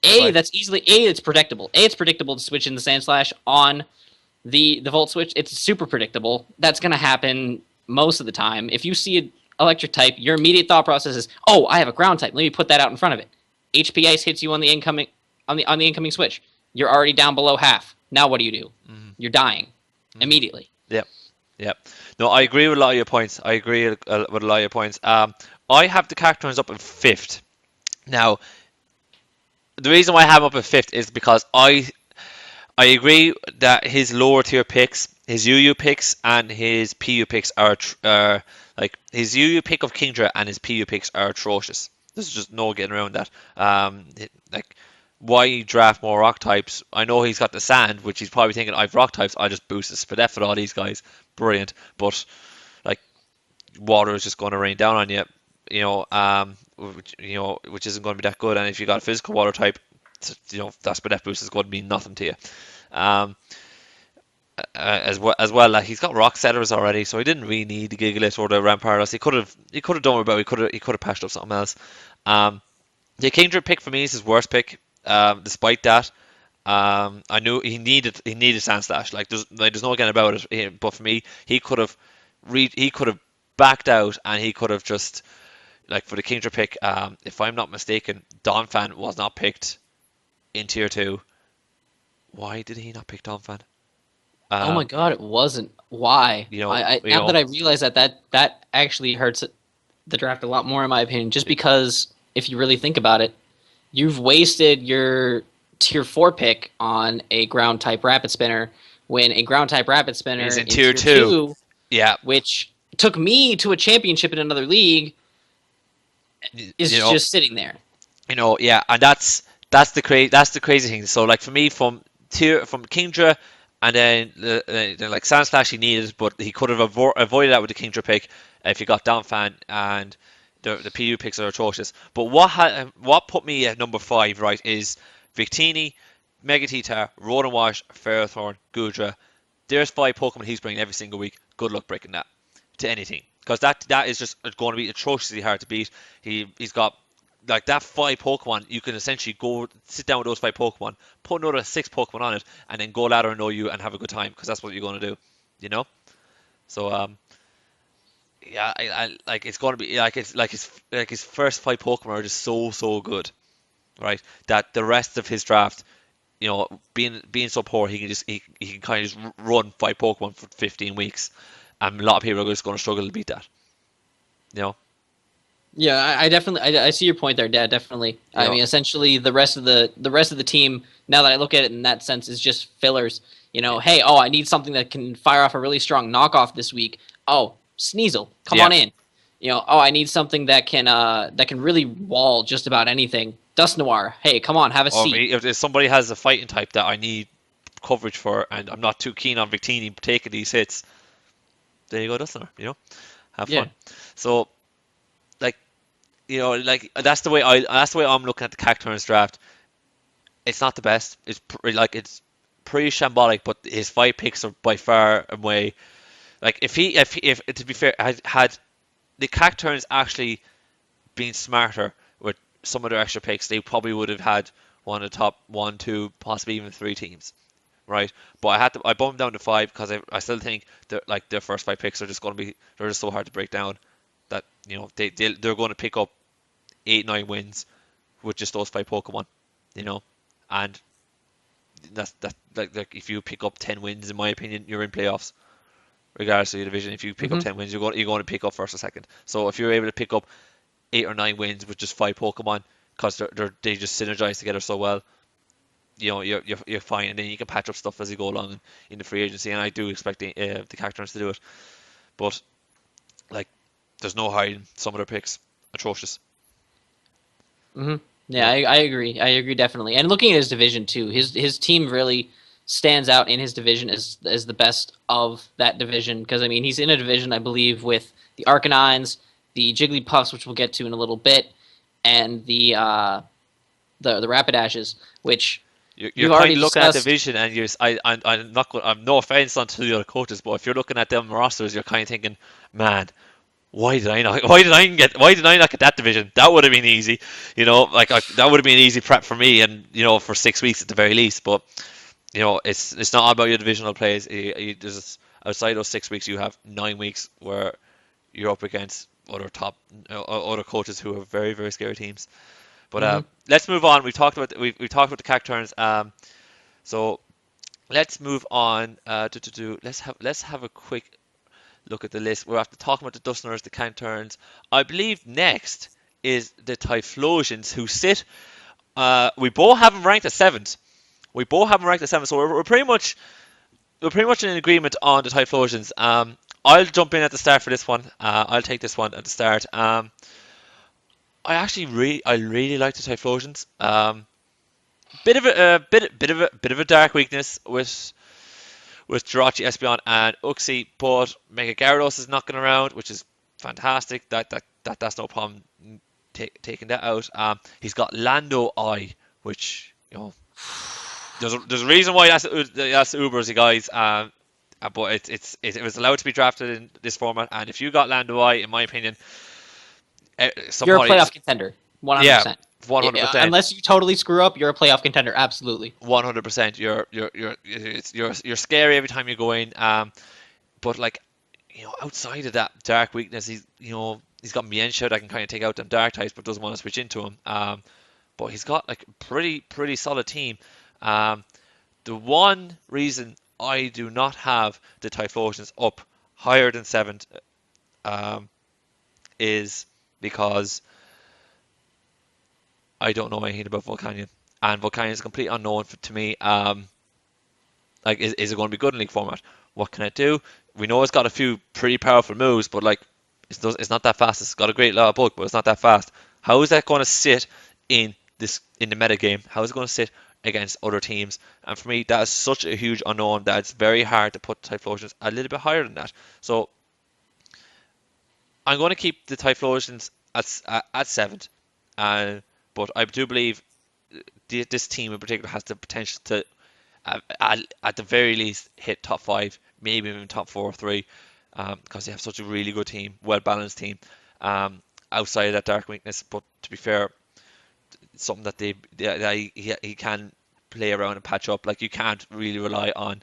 it's predictable. It's predictable to switch in the Sandslash on the Volt Switch. It's super predictable. That's going to happen most of the time. If you see an electric type, your immediate thought process is, oh, I have a ground type. Let me put that out in front of it. HP Ice hits you on the incoming switch. You're already down below half. Now what do you do? Mm-hmm. You're dying immediately. Yep. No, I agree with a lot of your points. I have the Cacturans up in 5th. Now, the reason why I have him up in 5th is because I agree that his lower tier picks, his UU picks and his PU picks are like his UU pick of Kingdra and his PU picks are atrocious. There's just no getting around that. Like, why draft more rock types? I know he's got the sand, which he's probably thinking, I've rock types, I'll just boost the Spadef with all these guys. Brilliant. But like, water is just going to rain down on you. Which isn't going to be that good. And if you got a physical water type, that Spadef boost is going to mean nothing to you. As well, like, he's got rock setters already, so he didn't really need the Gigalith or the Rampardos. He could have done without. He could have patched up something else. The Kingdra pick for me is his worst pick. Despite that, I knew he needed Sandslash. Like, there's no getting about it. But for me, he could have backed out, and he could have just, like, for the Kingdra pick, if I'm not mistaken, Donphan was not picked in Tier 2. Why did he not pick Donphan? Oh my god, it wasn't. Why? Now that I realize that actually hurts the draft a lot more, in my opinion, just because if you really think about it, you've wasted your Tier 4 pick on a ground-type Rapid Spinner when a ground-type Rapid Spinner is in Tier 2, which took me to a championship in another league, is just sitting there. And that's the crazy thing. So, like, for me, from Kingdra, and then like Sandslash he needed, but he could have avoided that with the Kingdra pick if he got Donphan, and the PU picks are atrocious. But what put me at number 5, right, is Victini, Megateetar, Rotom Wash, Ferrothorn, Goodra. There's 5 Pokemon he's bringing every single week. Good luck breaking that to anything, because that is just going to be atrociously hard to beat. He's got, like, that 5 Pokemon, you can essentially go sit down with those 5 Pokemon, put another 6 Pokemon on it, and then go ladder and know you and have a good time, because that's what you're going to do, So, I like, it's going to be like his first 5 Pokemon are just so good, right? That the rest of his draft, being so poor, he can kind of just run 5 Pokemon for 15 weeks, and a lot of people are just going to struggle to beat that, Yeah, I see your point there, Dad. Definitely. Yeah. I mean, essentially, the rest of the team, now that I look at it in that sense, is just fillers. You know, hey, oh, I need something that can fire off a really strong knockoff this week. Oh, Sneasel, come Yeah. on in. You know, oh, I need something that can really wall just about anything. Dust Noir, hey, come on, have a Or seat. if somebody has a fighting type that I need coverage for, and I'm not too keen on Victini taking these hits, there you go, Dustin. Have Yeah. fun. So, like, that's the way I'm looking at the Cacturns draft. It's not the best. It's pretty shambolic, but his 5 picks are by far and away. Like, if to be fair, had the Cacturns actually been smarter with some of their extra picks, they probably would have had one of the top one, two, possibly even 3 teams, right? But I bumped down to 5 because I still think that like their first 5 picks are just going to be they're just so hard to break down that they're going to pick up 8-9 wins with just those 5 Pokemon, you know, and that's like if you pick up 10 wins, in my opinion, you're in playoffs regardless of your division. If you pick up Hmm. 10 wins, you're going to pick up first or second. So if you're able to pick up 8 or 9 wins with just 5 Pokemon because they just synergize together so well, you're fine, and then you can patch up stuff as you go along in the free agency. And I do expect the Cacturns to do it, but like there's no hiding some of their picks atrocious. Hmm. You Yeah, know, I agree. I agree definitely. And looking at his division too, his team really stands out in his division as the best of that division because I mean he's in a division I believe with the Arcanines, the Jigglypuffs, which we'll get to in a little bit, and the Rapidashes, which you're we've kind already of looking at the discussed. vision, and I'm not going. I'm no offense onto the other coaches, but if you're looking at them rosters, you're kind of thinking, man, why did I not get that division? That would have been easy, that would have been an easy prep for me, and for 6 weeks at the very least. But it's not all about your divisional plays. Outside those 6 weeks, you have 9 weeks where you're up against other coaches who have very very scary teams. But Hmm. let's move on. We've talked about the Cacturns. So let's move on. Let's have a quick look at the list. We're after talking about the Dustners, the Cacturns. I believe next is the Typhlosions, who sit. We both have them ranked at seventh. So we're pretty much in agreement on the Typhlosions. I'll jump in at the start for this one. I'll take this one at the start. I really like the Typhlosions. Bit of a dark weakness with Jirachi, Espeon, and Uxie, but Mega Gyarados is knocking around, which is fantastic. That's no problem taking that out. He's got Lando Eye, which there's a reason why that's Ubers, you guys. But it was allowed to be drafted in this format, and if you got Lando Eye, in my opinion, You're a somebody, playoff contender, yeah, 100%. 100%. Unless you totally screw up, you're a playoff contender, absolutely. 100%. You're scary every time you go in. But like, outside of that dark weakness, he's got Mienshao that can kind of take out them dark types, but doesn't want to switch into him. But he's got like pretty solid team. Um, the one reason I do not have the Typhlosions up higher than seventh, um, is because I don't know anything about Volcanion, and Volcanion is a complete unknown to me. Like, is it going to be good in league format? What can it do? We know it's got a few pretty powerful moves, but like, it's not that fast. It's got a great bulk, but it's not that fast. How is that going to sit in the meta game? How is it going to sit against other teams? And for me, that is such a huge unknown that it's very hard to put Typhlosions a little bit higher than that. So I'm going to keep the Typhlosions at seventh, uh, but I do believe this team in particular has the potential to at the very least hit top five, maybe even top four or three, because they have such a really good team, well balanced team. Outside of that dark weakness, but to be fair, it's something that he can play around and patch up. Like, you can't really rely on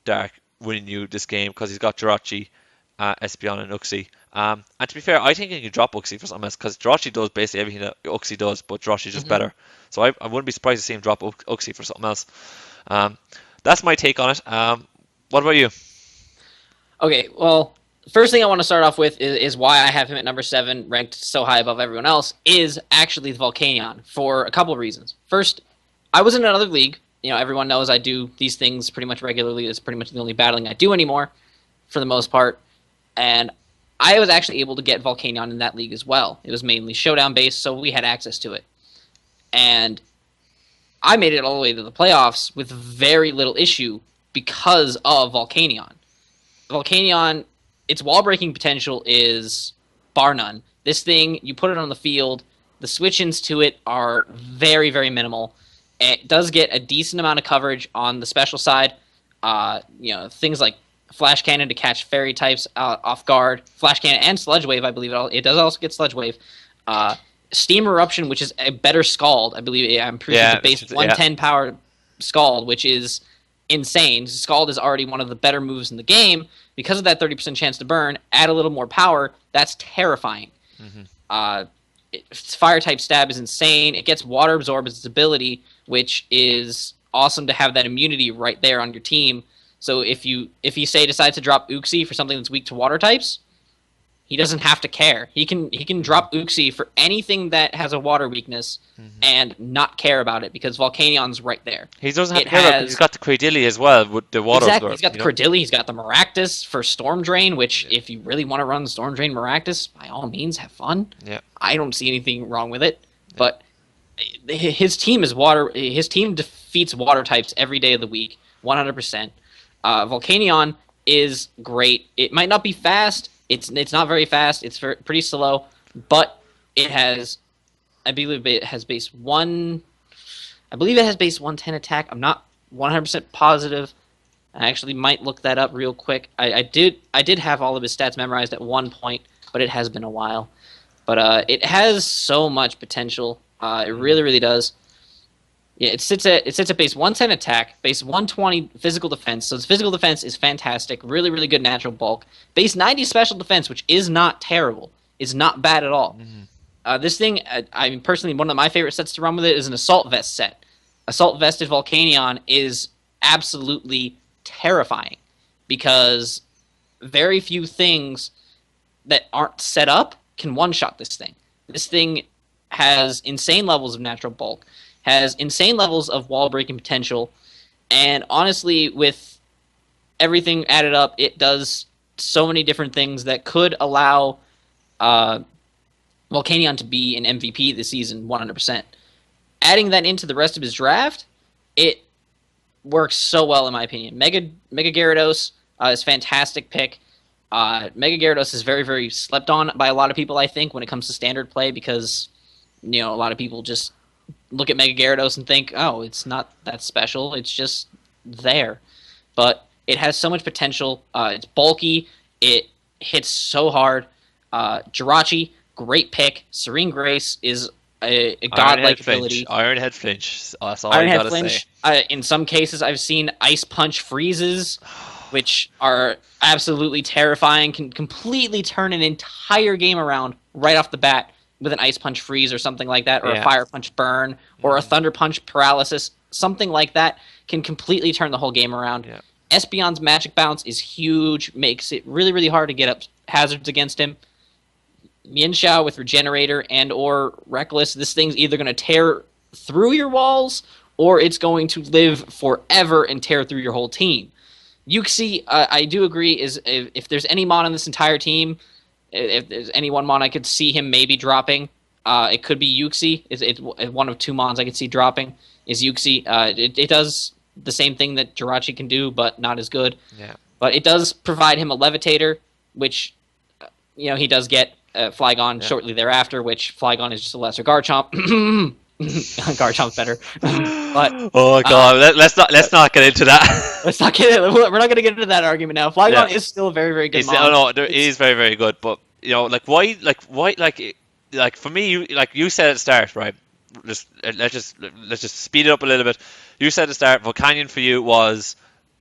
Dark winning you this game because he's got Jirachi, Espeon, and Uxie. And to be fair, I think he can drop Uxie for something else because Jirachi does basically everything that Uxie does, but Jirachi's just Hmm. better. So I wouldn't be surprised to see him drop Uxie for something else. Um, that's my take on it. What about you? Okay, well, first thing I want to start off with is why I have him at number 7, ranked so high above everyone else, is actually the Volcanion for a couple of reasons. First, I was in another league everyone knows I do these things pretty much regularly. It's pretty much the only battling I do anymore, for the most part. And I was actually able to get Volcanion in that league as well. It was mainly showdown based, so we had access to it. And I made it all the way to the playoffs with very little issue because of Volcanion. Volcanion, its wall breaking potential is bar none. This thing, you put it on the field, the switch-ins to it are very, very minimal. It does get a decent amount of coverage on the special side. Things like Flash Cannon to catch fairy types off guard. Flash Cannon and Sludge Wave, I believe it does also get Sludge Wave. Steam Eruption, which is a better Scald. I believe I'm pretty sure the base 110 power Scald, which is insane. Scald is already one of the better moves in the game. Because of that 30% chance to burn, add a little more power, that's terrifying. Fire type stab is insane. It gets Water Absorb as its ability, which is awesome to have that immunity right there on your team. So if you say decides to drop Uxie for something that's weak to water types, he doesn't have to care. He can drop Uxie for anything that has a water weakness and not care about it because Volcanion's right there. He doesn't have to care about it. He's got the Cradilly as well with the water. Exactly. He's got the Cradilly. He's got the Maractus for Storm Drain, which if you really want to run Storm Drain Maractus, by all means, have fun. Yeah. I don't see anything wrong with it. Yeah. But his team is water. His team defeats water types every day of the week, 100%. Volcanion is great. It might not be fast. It's not very fast. It's pretty slow, but it has, I believe it has base 110 attack. I'm not 100% positive. I actually might look that up real quick. I did have all of his stats memorized at one point, but it has been a while. But it has so much potential. It really, really does. Yeah, it sits at base 110 attack, base 120 physical defense. So its physical defense is fantastic, really, really good natural bulk. Base 90 special defense, which is not terrible, is not bad at all. This thing, I mean, personally, one of my favorite sets to run with it is an Assault Vest set. Assault Vested Volcanion is absolutely terrifying because very few things that aren't set up can one-shot this thing. This thing has insane levels of natural bulk, has insane levels of wall-breaking potential, and honestly, with everything added up, it does so many different things that could allow Volcanion to be an MVP this season, 100%. Adding that into the rest of his draft, it works so well, in my opinion. Mega Gyarados is a fantastic pick. Mega Gyarados is very, very slept on by a lot of people, I think, when it comes to standard play, because a lot of people just look at Mega Gyarados and think, oh, it's not that special. It's just there. But it has so much potential. It's bulky. It hits so hard. Jirachi, great pick. Serene Grace is a godlike ability. Iron Head Flinch. That's all I gotta say. In some cases, I've seen Ice Punch freezes, which are absolutely terrifying. Can completely turn an entire game around right off the bat with an Ice Punch freeze or something like that, or a Fire Punch burn, or a Thunder Punch paralysis. Something like that can completely turn the whole game around. Yeah. Espeon's Magic Bounce is huge, makes it really, really hard to get up hazards against him. Mienshao with Regenerator and or Reckless, this thing's either going to tear through your walls, or it's going to live forever and tear through your whole team. Uxie, I do agree, is if there's any mon on this entire team, if there's any one mon I could see him maybe dropping, it could be Uxie. It's one of two mons I could see dropping is Uxie. It does the same thing that Jirachi can do, but not as good. Yeah. But it does provide him a Levitator, which he does get Flygon shortly thereafter, which Flygon is just a lesser Garchomp. Garchomp's better. But oh god, let's not get into that. We're not going to get into that argument now. Flygon is still a very, very good mon. It is very, very good, but why for me, you said at the start, right? Let's just speed it up a little bit. You said at the start, Volcanion for you was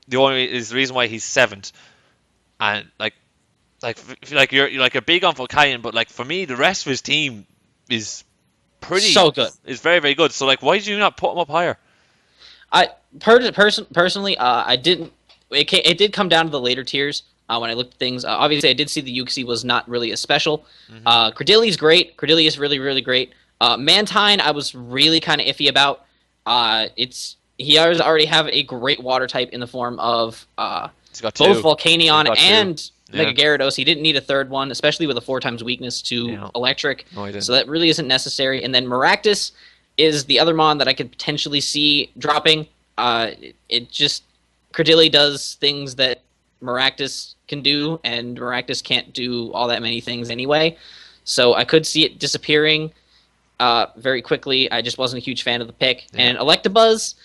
the reason why he's 7th, and you're big on Volcanion, but for me, the rest of his team is so good. It's very, very good. So why did you not put him up higher? Personally, I didn't. It did come down to the later tiers when I looked at things. Obviously, I did see the Uxie was not really as special. Cradilly's great. Cradilly is really, really great. Mantine, I was really kind of iffy about. It's he already have a great water type in the form of He's got both two. He's Volcanion got two. and Yeah. Mega Gyarados. He didn't need a third one, especially with a 4 times weakness to Yeah. electric. No, he So didn't. that really isn't necessary. And then Maractus is the other mon that I could potentially see dropping. It just Credilli does things that Maractus can do, and Maractus can't do all that many things anyway. So I could see it disappearing very quickly. I just wasn't a huge fan of the pick. Yeah. And Electabuzz,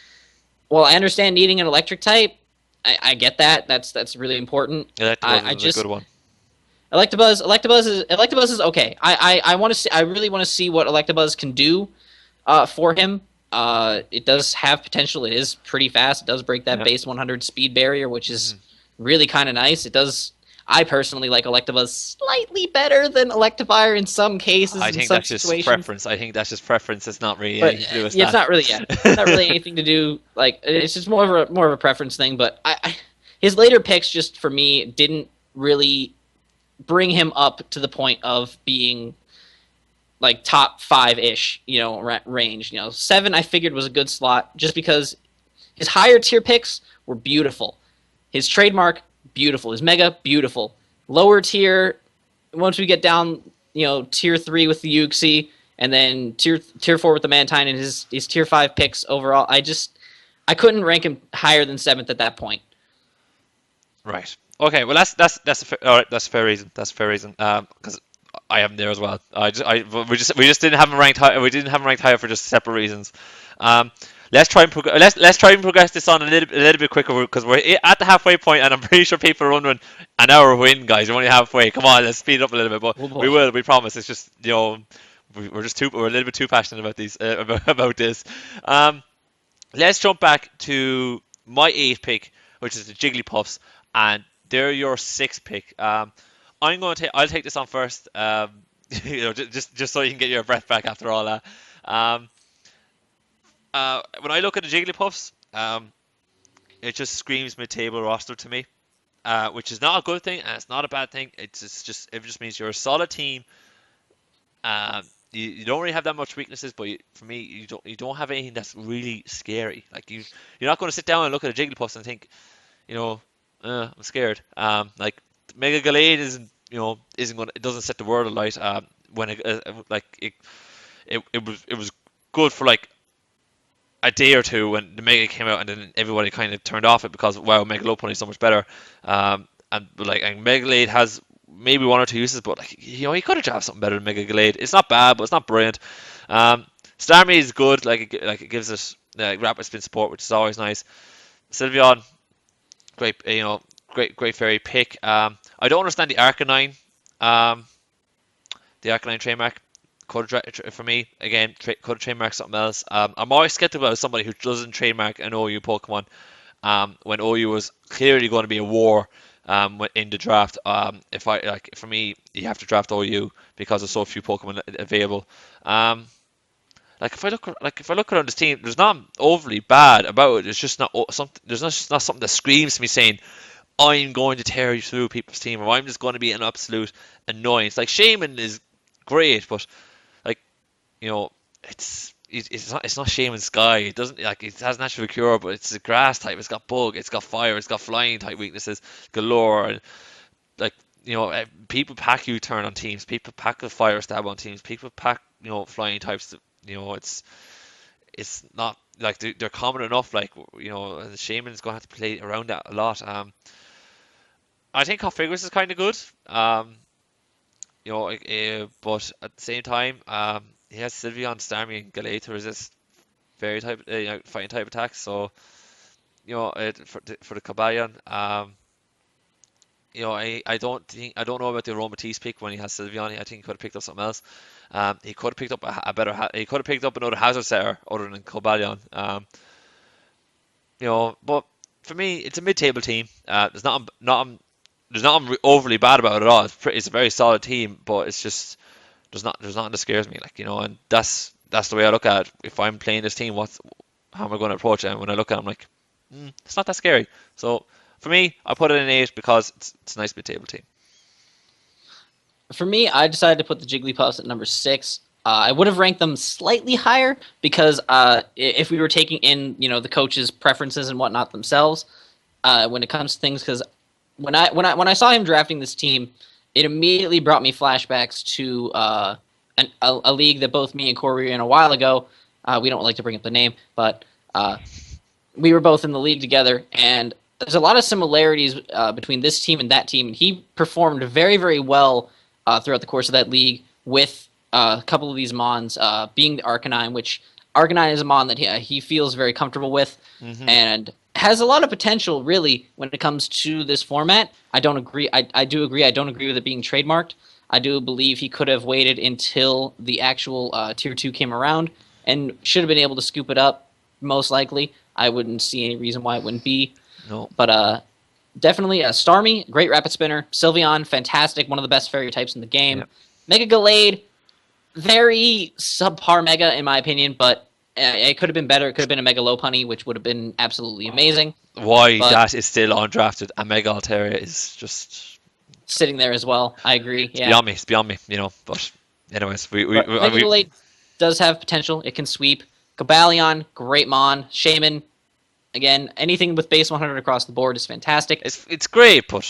well, I understand needing an electric type. I get that. That's really important. Yeah, that I was a just good one. Electabuzz is okay. I want to see. I really want to see what Electabuzz can do for him. It does have potential. It is pretty fast. It does break that Yeah. base 100 speed barrier, which is really kind of nice. It does. I personally like Electabuzz slightly better than Electivire in some cases, I in think some that's just situations. preference. I think that's just preference. It's not really But anything to do with yeah, it's that. not really not really anything to do. Like it's just more of a preference thing. But his later picks just for me didn't really bring him up to the point of being like top 5-ish, range. 7 I figured was a good slot just because his higher tier picks were beautiful. His trademark, beautiful. His mega, beautiful. Lower tier, once we get down, tier 3 with the Uxie, and then tier 4 with the Mantine, and his tier 5 picks overall, I couldn't rank him higher than 7th at that point. Right. Okay. Well, all right. That's a fair reason. That's a fair reason. Because I have him there as well. We just didn't have him ranked high. We didn't have him ranked higher for just separate reasons. Let's try and let's try and progress this on a little bit quicker because we're at the halfway point, and I'm pretty sure people are wondering an hour win, guys. We're only halfway. Come on, let's speed it up a little bit. But Oh boy. we will. We promise. It's just we're a little bit too passionate about these about this. Let's jump back to my 8th pick, which is the Jigglypuffs, and they're your 6th pick. I'll take this on first. Just so you can get your breath back after all that. When I look at the Jigglypuffs, it just screams mid-table roster to me, which is not a good thing and it's not a bad thing. It just means you're a solid team. You don't really have that much weaknesses, but for me, you don't have anything that's really scary. Like you're not going to sit down and look at a Jigglypuff and think, I'm scared. Like Mega Gallade isn't going. It doesn't set the world alight. When it was good for like a day or two when the Mega came out, and then everybody kind of turned off it because wow, Mega Lopunny is so much better. And Mega Gallade has maybe 1 or 2 uses, but he could have drafted something better than Mega Gallade. It's not bad, but it's not brilliant. Starmie is good. It gives us rapid spin support, which is always nice. Sylveon, great, great fairy pick. I don't understand the Arcanine. The Arcanine trademark. For me, again, could have trademarked something else. I'm always skeptical about somebody who doesn't trademark an OU Pokemon when OU was clearly going to be a war in the draft. For me, you have to draft OU because there's so few Pokemon available. If I look around this team, there's not overly bad about it. It's just not something. There's not something that screams to me saying, I'm going to tear you through people's team, or I'm just going to be an absolute annoyance. Like Shaman is great, but it's not Shaman Sky. It doesn't it has natural cure, but it's a grass type. It's got bug, it's got fire, it's got flying type weaknesses galore. And people pack U-turn on teams, people pack the fire stab on teams, people pack flying types. It's not like they're common enough. The Shaman's going to have to play around that a lot. I think Hot Figures is kind of good. But at the same time, he has Sylveon, Starmie, and Gallade to resist fairy type, fighting type attacks. So, for the Cobalion, I don't know about the Aromatisse pick when he has Sylveon. I think he could have picked up something else. He could have picked up he could have picked up another hazard setter other than Cobalion. But for me, it's a mid-table team. There's nothing overly bad about it at all. It's a very solid team, but it's just there's nothing that scares me. And that's the way I look at it. If I'm playing this team, how am I going to approach it? And when I look at it, I'm like, it's not that scary. So for me, I put it in 8 because it's a nice mid-table team. For me, I decided to put the Jigglypuffs at number 6. I would have ranked them slightly higher because if we were taking in the coach's preferences and whatnot themselves when it comes to things, because when I saw him drafting this team, it immediately brought me flashbacks to a league that both me and Corey were in a while ago. We don't like to bring up the name, but we were both in the league together, and there's a lot of similarities between this team and that team. And he performed very, very well throughout the course of that league with a couple of these mons, being the Arcanine, which Arcanine is a mon that he feels very comfortable with, and has a lot of potential, really, when it comes to this format. I don't agree. I do agree. I don't agree with it being trademarked. I do believe he could have waited until the actual Tier 2 came around and should have been able to scoop it up, most likely. I wouldn't see any reason why it wouldn't be. No. But definitely Starmie, great rapid spinner. Sylveon, fantastic, one of the best fairy types in the game. Yep. Mega Gallade, very subpar Mega in my opinion, but it could have been better. It could have been a Mega Lopunny, which would have been absolutely amazing. Why that is still undrafted, and Mega Altaria is just sitting there as well. I agree. It's beyond me. It's beyond me. But anyways, Mega Gallade does have potential. It can sweep. Gabalion, great mon. Shaman, again, anything with base 100 across the board is fantastic. It's great, but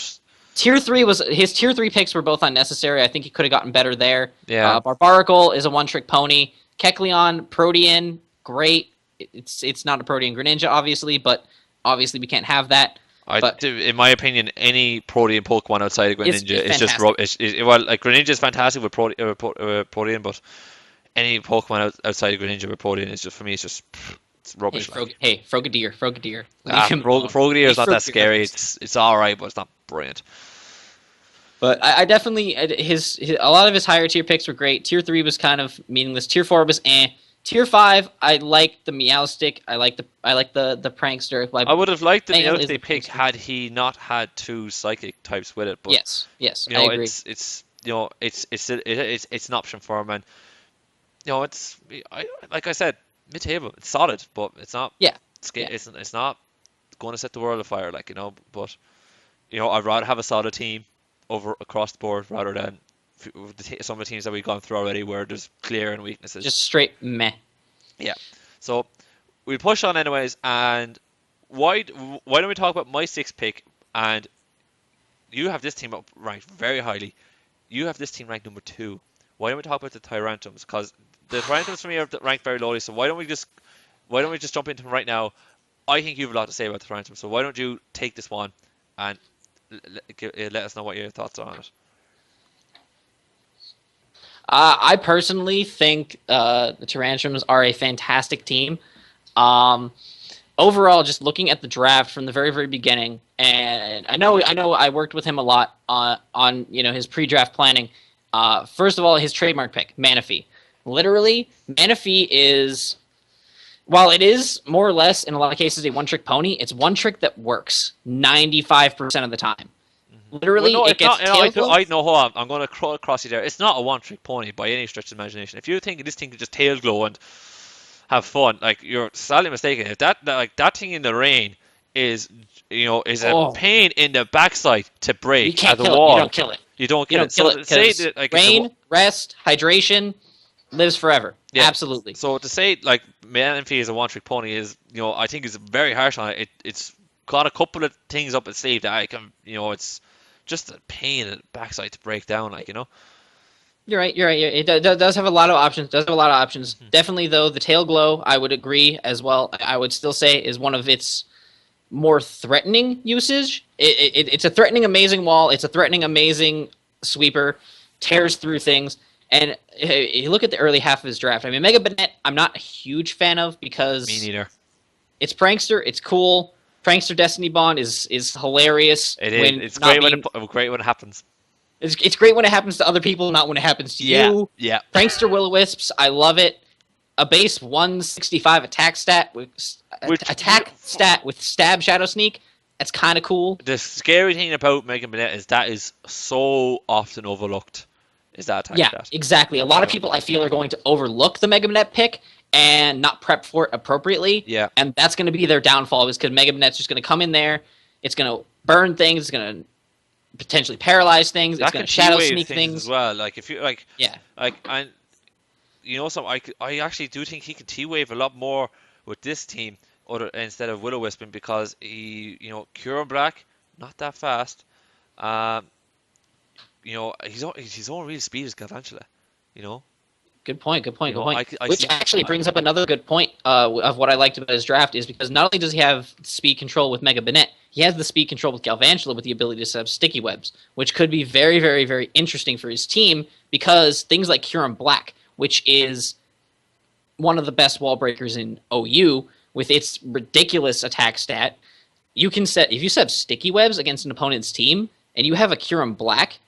his tier 3 picks were both unnecessary. I think he could have gotten better there. Yeah. Barbaracle is a one-trick pony. Kecleon, Protean, great. It's not a Protean Greninja, obviously, but obviously we can't have that. In my opinion, any Protean Pokemon outside of Greninja is just rubbish. Well, like Greninja is fantastic with Protean, but any Pokemon outside of Greninja with Protean is just, for me, it's rubbish. Hey, Frogadier. Frogadier is not that scary. It's all right, but it's not brilliant. But I definitely a lot of his higher tier picks were great. Tier 3 was kind of meaningless. Tier 4 was eh. Tier 5, I like the Meowstic. I like the Prankster. I would have liked the Meowstic pick had he not had 2 Psychic types with it. But yes, I agree. It's an option for him, and it's like I said, mid-table. It's solid, but it's not. Yeah. It's not going to set the world afire, But I'd rather have a solid team across the board rather than some of the teams that we've gone through already where there's clear and weaknesses. Just straight meh. Yeah. So we'll push on anyways, and why don't we talk about my 6th pick? And you have this team ranked very highly. You have this team ranked number 2. Why don't we talk about the Tyrantums? Because the Tyrantums for me are ranked very lowly. So why don't we just jump into them right now? I think you have a lot to say about the Tyrantums. So why don't you take this one and let us know what your thoughts are on it. I personally think the Tarantrums are a fantastic team. Overall, just looking at the draft from the very, very beginning, and I know I worked with him a lot on his pre-draft planning. First of all, his trademark pick, Manaphy. Literally, Manaphy is, while it is more or less in a lot of cases a one-trick pony, it's one trick that works 95% of the time. Literally, it gets hold on. I'm going to cross you there. It's not a one-trick pony by any stretch of imagination. If you think this thing can just tail glow and have fun, you're sadly mistaken. If that thing in the rain is a pain in the backside to break at the wall. You don't kill it. You don't kill it. Rain, rest, hydration, lives forever. Yeah. Absolutely. So to say Manaphy is a one-trick pony is, I think is very harsh on it. It's got a couple of things up its sleeve that I can, it's just a pain in the backside to break down, You're right. It does have a lot of options. Definitely, though, the tail glow, I would agree as well. I would still say is one of its more threatening usage. It's a threatening, amazing wall. It's a threatening, amazing sweeper. Tears through things. And you look at the early half of his draft. I mean, Mega Banette, I'm not a huge fan of because... Me neither. It's Prankster. It's cool. Prankster Destiny Bond is hilarious. It is. It's great when it happens. It's great when it happens to other people, not when it happens to you. Yeah. Prankster Will-O-Wisps, I love it. A base 165 attack stat with Stab Shadow Sneak. That's kind of cool. The scary thing about Mega Banette is that is so often overlooked. Is that attack stat? Exactly. A lot of people I feel are going to overlook the Mega Banette pick and not prep for it appropriately. Yeah. And that's going to be their downfall, is because Mega Banette's just going to come in there. It's going to burn things. It's going to potentially paralyze things. It's going to shadow sneak things as well. If you I actually do think he can T-wave a lot more with this team instead of Will-O-Wisping because Kieran Black, not that fast. Um, his own real speed is Galvantula. You know, Good point. Good point. Good point. I Which see. actually brings up another good point of what I liked about his draft is because not only does he have speed control with Mega Banette, he has the speed control with Galvantula with the ability to set up sticky webs, which could be very, very, very interesting for his team because things like Huron Black, which is one of the best wall breakers in OU with its ridiculous attack stat, if you set up sticky webs against an opponent's team and you have a Huron Black,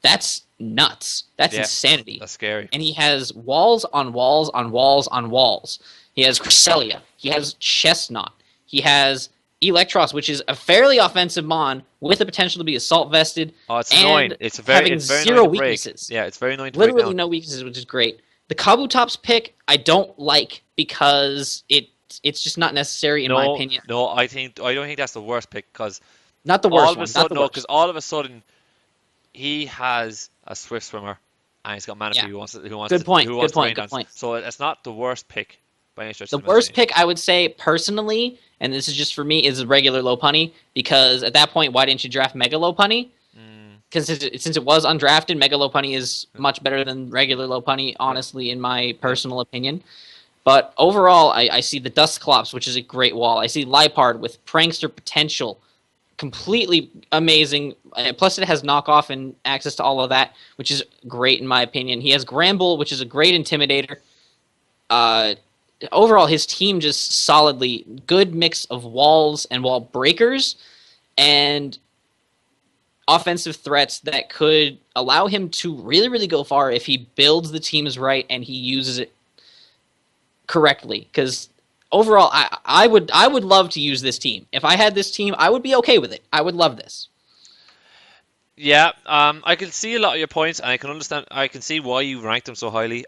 that's nuts. That's Yeah, insanity. that's scary. And he has walls on walls on walls on walls. He has Cresselia. He has Chestnut. He has Electros, which is a fairly offensive mon with the potential to be assault vested. Oh, it's and annoying. It's having very zero annoying to break. weaknesses. Yeah, it's very annoying to break Literally down. no weaknesses, which is great. The Kabutops pick I don't like because it's just not necessary in my opinion. No, I don't think that's the worst pick because Not the worst one. Not the worst. because all of a sudden he has a Swift Swimmer and he's got Manaphy who wants Good point. who Good wants to point. rain Good dance. point. So it's not the worst pick by any stretch The of the worst imagination. pick I would say personally, and this is just for me, is a regular Lopunny because at that point, why didn't you draft Mega Lopunny? Because since it was undrafted, Mega Lopunny is much better than regular Lopunny, honestly, in my personal opinion. But overall, I see the Dusclops, which is a great wall. I see Lipard with Prankster potential, completely amazing. Plus, it has knockoff and access to all of that, which is great in my opinion. He has Gramble, which is a great intimidator. Overall, his team just solidly good mix of walls and wall breakers and offensive threats that could allow him to really, really go far if he builds the teams right and he uses it correctly. Because overall, I would love to use this team. If I had this team, I would be okay with it. I would love this. Yeah, I can see a lot of your points, and I can understand. I can see why you ranked him so highly.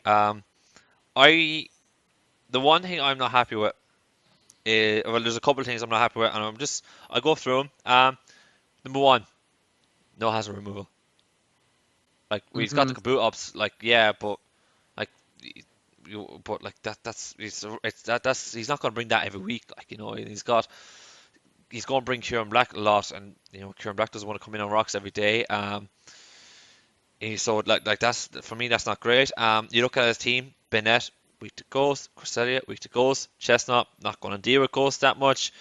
The one thing I'm not happy with there's a couple of things I'm not happy with, and I'll go through them. Number one, no hazard removal. Like he's got the kaboot ups, like yeah, but like that's he's not gonna bring that every week, like he's gonna bring Kieran Black a lot, and Kieran Black doesn't want to come in on rocks every day. So like that's for me that's not great. You look at his team, Bennett, weak to Ghost, Cresselia, weak to Ghost, Chestnut, not going to deal with Ghost that much,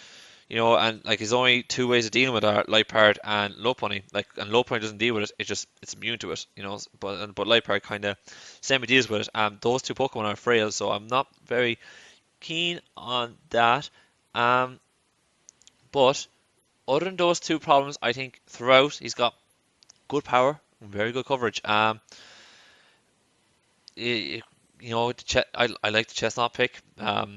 and like there's only two ways of dealing with our Lipard and Lopunny. And Lopunny doesn't deal with it; it's immune to it, But Lipard kind of semi deals with it. Those two Pokemon are frail, so I'm not very keen on that. But other than those two problems, I think throughout he's got good power, very good coverage. I like the Chestnut pick. I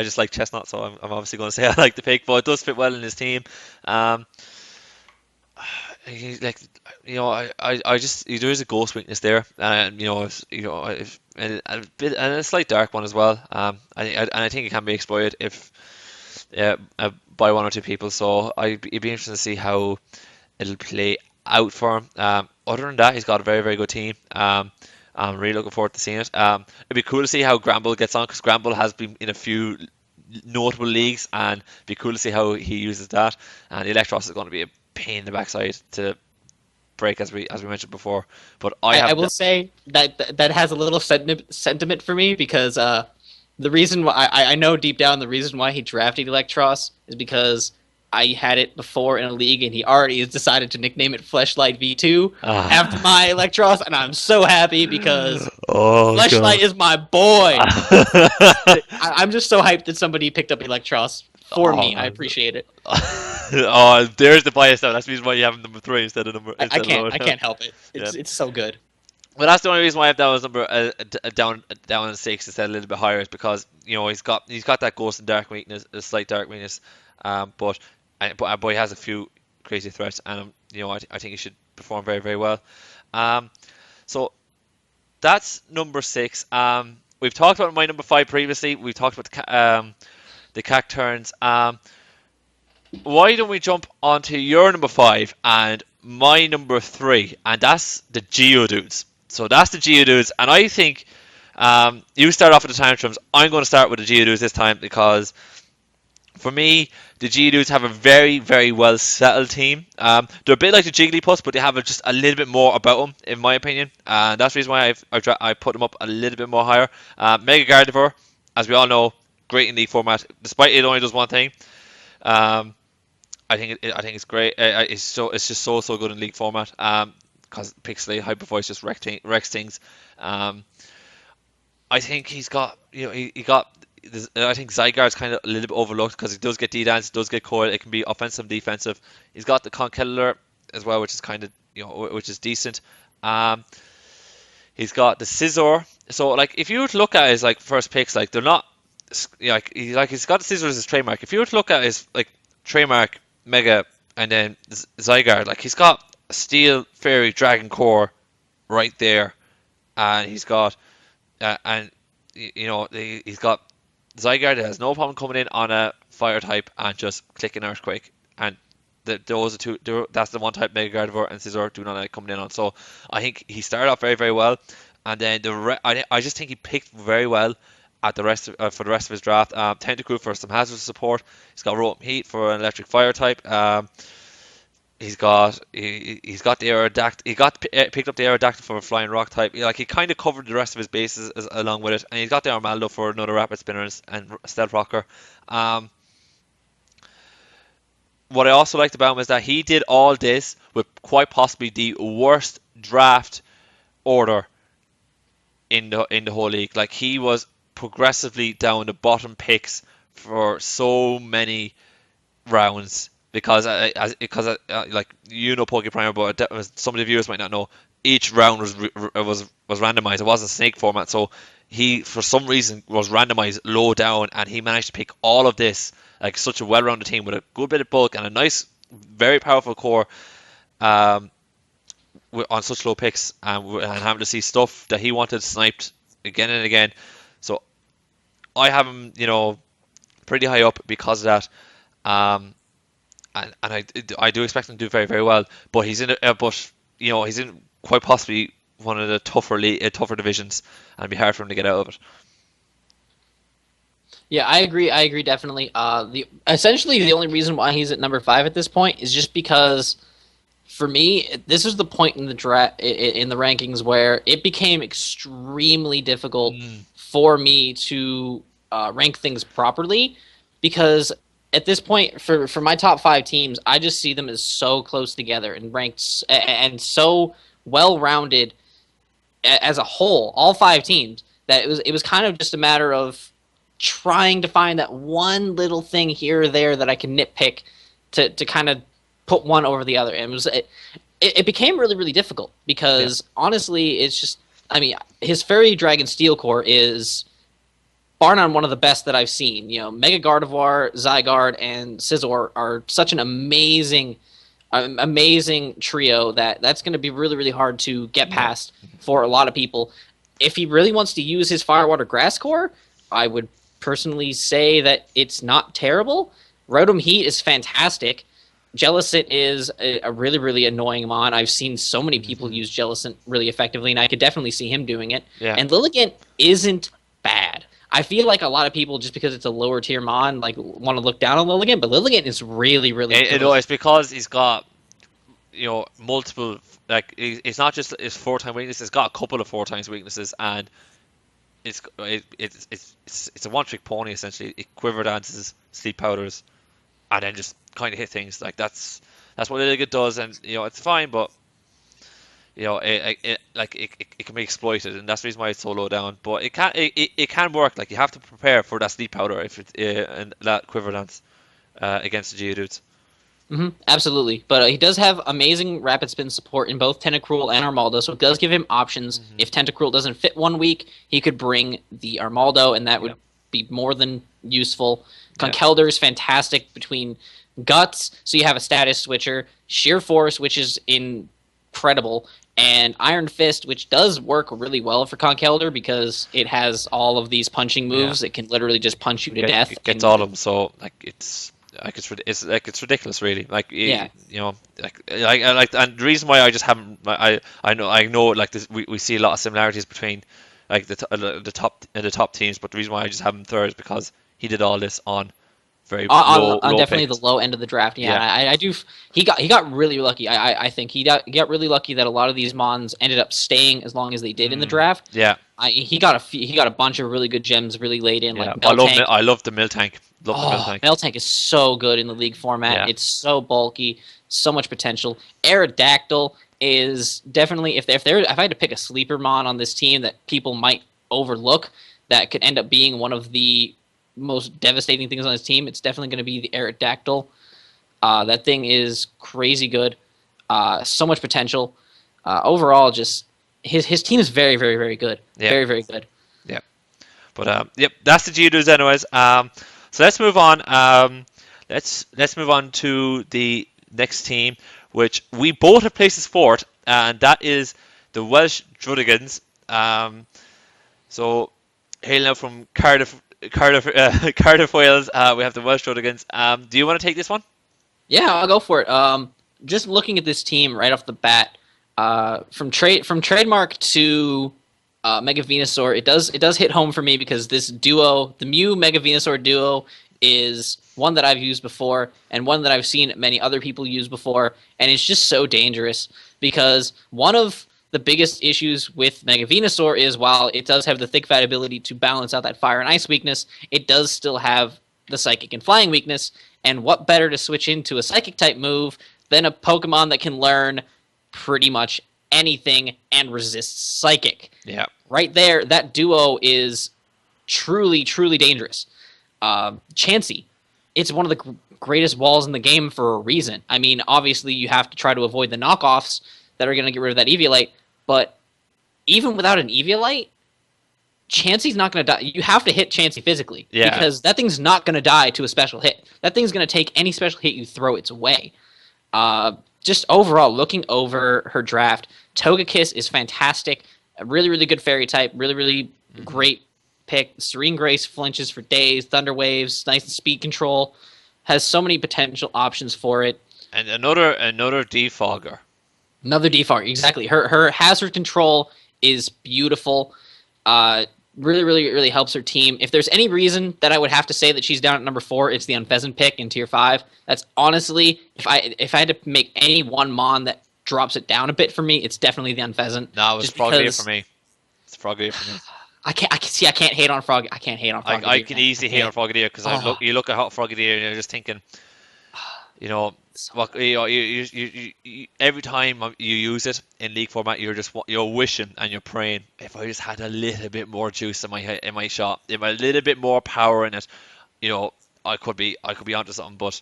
just like Chestnut, so I'm obviously going to say I like the pick, but it does fit well in his team. I just there is a ghost weakness there, and and a slight dark one as well. I think it can be exploited if by one or two people. So it'd be interesting to see how it'll play out for him. Other than that, he's got a very, very good team. I'm really looking forward to seeing it. It'd be cool to see how Gramble gets on, because Gramble has been in a few notable leagues, and it'd be cool to see how he uses that. And Electros is going to be a pain in the backside to break, as we mentioned before. But I will say that has a little sentiment for me because the reason why I know deep down the reason why he drafted Electros is because I had it before in a league, and he already has decided to nickname it Fleshlight V2 after my Electros, and I'm so happy because Fleshlight is my boy. I'm just so hyped that somebody picked up Electros for me. I appreciate it. There's the bias now. That's the reason why you have number 3 instead of number. I can't help it. It's so good. Well, that's the only reason why I have that was number down in 6 instead a little bit higher, is because he's got that ghost and dark weakness, a slight dark weakness, but he has a few crazy threats, and I think he should perform very, very well. So that's number 6. We've talked about my number 5 previously. We've talked about the Cacturns. Why don't we jump onto your number 5 and my number 3, and that's the Geodudes. So that's the Geodudes, and I think you start off with the Tantrums. I'm going to start with the Geodudes this time because for me, the Geodudes have a very, very well settled team. They're a bit like the Jigglypuffs, but they have just a little bit more about them, in my opinion. And that's the reason why I put them up a little bit more higher. Mega Gardevoir, as we all know, great in League format, despite it only does one thing. Um, I think it's great. It's just so good in League format. Because Pixelate Hyper Voice just wrecks things. Um, I think he's got he got. I think Zygarde's kind of a little bit overlooked because he does get D-Dance, does get Coil. It can be offensive and defensive. He's got the Conkeldurr as well, which is kind of which is decent. Um, he's got the Scizor. So like if you were to look at his like first picks, like they're not he's got the Scizor as his trademark. If you were to look at his like trademark Mega and then Zygarde, like he's got a Steel, Fairy, Dragon Core right there, and he's got and he's got Zygarde has no problem coming in on a fire type and just clicking Earthquake, and those are two. That's the one type Mega Gardevoir and Scizor do not like coming in on. So I think he started off very very well, and then I just think he picked very well at the rest for the rest of his draft. Tentacruel for some hazard support. He's got Rotom Heat for an electric fire type. He's got the Aerodactyl. He got picked up the Aerodactyl for a flying rock type. Like he kind of covered the rest of his bases along with it, and he's got the Armaldo for another rapid spinner and stealth rocker. What I also liked about him is that he did all this with quite possibly the worst draft order in the whole league. Like he was progressively down the bottom picks for so many rounds. Because like PokePrimer, but some of the viewers might not know. Each round was randomized. It wasn't snake format, so he for some reason was randomized low down, and he managed to pick all of this like such a well-rounded team with a good bit of bulk and a nice, very powerful core. On such low picks, and having to see stuff that he wanted sniped again and again. So I have him, pretty high up because of that. And I do expect him to do very very well, but he's in he's in quite possibly one of the tougher divisions, and it'd be hard for him to get out of it. Yeah, I agree. I agree definitely. Essentially the only reason why he's at number 5 at this point is just because, for me, this is the point in the in the rankings where it became extremely difficult for me to rank things properly, because at this point, for my top 5 teams, I just see them as so close together and ranked and so well-rounded as a whole, all 5 teams, that it was kind of just a matter of trying to find that one little thing here or there that I can nitpick to kind of put one over the other. And it became really, really difficult because, honestly, it's just, I mean, his Fairy Dragon Steel Core is bar none one of the best that I've seen. Mega Gardevoir, Zygarde, and Scizor are such an amazing trio that's going to be really, really hard to get past for a lot of people. If he really wants to use his Fire, Water, Grass Core, I would personally say that it's not terrible. Rotom Heat is fantastic. Jellicent is a really, really annoying mon. I've seen so many people use Jellicent really effectively, and I could definitely see him doing it. Yeah. And Lilligant isn't bad. I feel like a lot of people, just because it's a lower tier mon, like want to look down on Lilligant, but Lilligant is really, really good. It's because he's got multiple, like it's not just his 4-time weaknesses. It's got a couple of 4 times weaknesses, and it's a one-trick pony essentially. It quiver dances, sleep powders, and then just kind of hit things. Like that's what Lilligant does, and it's fine, but it can be exploited, and that's the reason why it's so low down. But it can work. Like you have to prepare for that sleep powder if and that quiver dance against the Geodudes. Absolutely, but he does have amazing rapid spin support in both Tentacruel and Armaldo, so it does give him options. If Tentacruel doesn't fit one week, he could bring the Armaldo, and that would be more than useful. Conkeldurr is fantastic between Guts, so you have a status switcher, Sheer Force, which is incredible, and Iron Fist, which does work really well for Conkeldurr because it has all of these punching moves. It can literally just punch you to death. It gets all of them, so like it's like it's ridiculous, really. Like Yeah. you know, and the reason why I just haven't, I know like this, we see a lot of similarities between like the top teams, but the reason why I just have him third is because he did all this on very On low definitely the picks. low end of the draft. Yeah, Yeah. I do. He got really lucky. I think he got really lucky that a lot of these mons ended up staying as long as they did in the draft. Yeah. He got a bunch of really good gems really late in, Yeah. like Meltank. I love the mill tank. Love the mill Oh, tank. Meltank is so good in the league format. Yeah. It's so bulky, so much potential. Aerodactyl is definitely, if I had to pick a sleeper mon on this team that people might overlook, that could end up being one of the most devastating things on this team, it's definitely going to be the Aerodactyl. That thing is crazy good. So much potential. Overall, just his team is very, very, very good. Yeah. Very, very good. Yeah. But yep, that's the Geodudes anyways. So let's move on. Let's move on to the next team, which we both have placed as fourth, and that is the Welsh Drudigans. So hailing out from Cardiff, Wales, we have the Welsh Drudigans. Do you want to take this one? Yeah, I'll go for it. Just looking at this team right off the bat, from trademark to Mega Venusaur, it does hit home for me because this duo, the Mew Mega Venusaur duo, is one that I've used before and one that I've seen many other people use before, and it's just so dangerous because one of the biggest issues with Mega Venusaur is while it does have the thick fat ability to balance out that fire and ice weakness, it does still have the psychic and flying weakness, and what better to switch into a psychic type move than a Pokemon that can learn pretty much anything and resists psychic. Yeah. Right there, that duo is truly, truly dangerous. Chansey, it's one of the greatest walls in the game for a reason. I mean, obviously you have to try to avoid the knockoffs that are going to get rid of that Eviolite, but even without an Eviolite, Chansey's not going to die. You have to hit Chansey physically, because that thing's not going to die to a special hit. That thing's going to take any special hit you throw its way. Just overall, looking over her draft, Togekiss is fantastic. A really, really good fairy type. Really, really great pick. Serene Grace flinches for days. Thunder Waves, nice speed control. Has so many potential options for it. And another defogger. Another defogger, exactly. Her hazard control is beautiful. Really, really, really helps her team. If there's any reason that I would have to say that she's down at number 4, it's the Unpheasant pick in Tier 5. That's honestly, if I had to make any one mon that drops it down a bit for me, it's definitely the Unpheasant. No, it's Frogadier for me. It's Frogadier for me. I can't hate on Frog. I can't hate on Frogadier. I can easily hate on Frogadier because you look at Hot Frogadier and you're just thinking, you know, every time you use it in league format, you're wishing and you're praying, if I just had a little bit more juice in my shot, if a little bit more power in it, you know, I could be onto something. But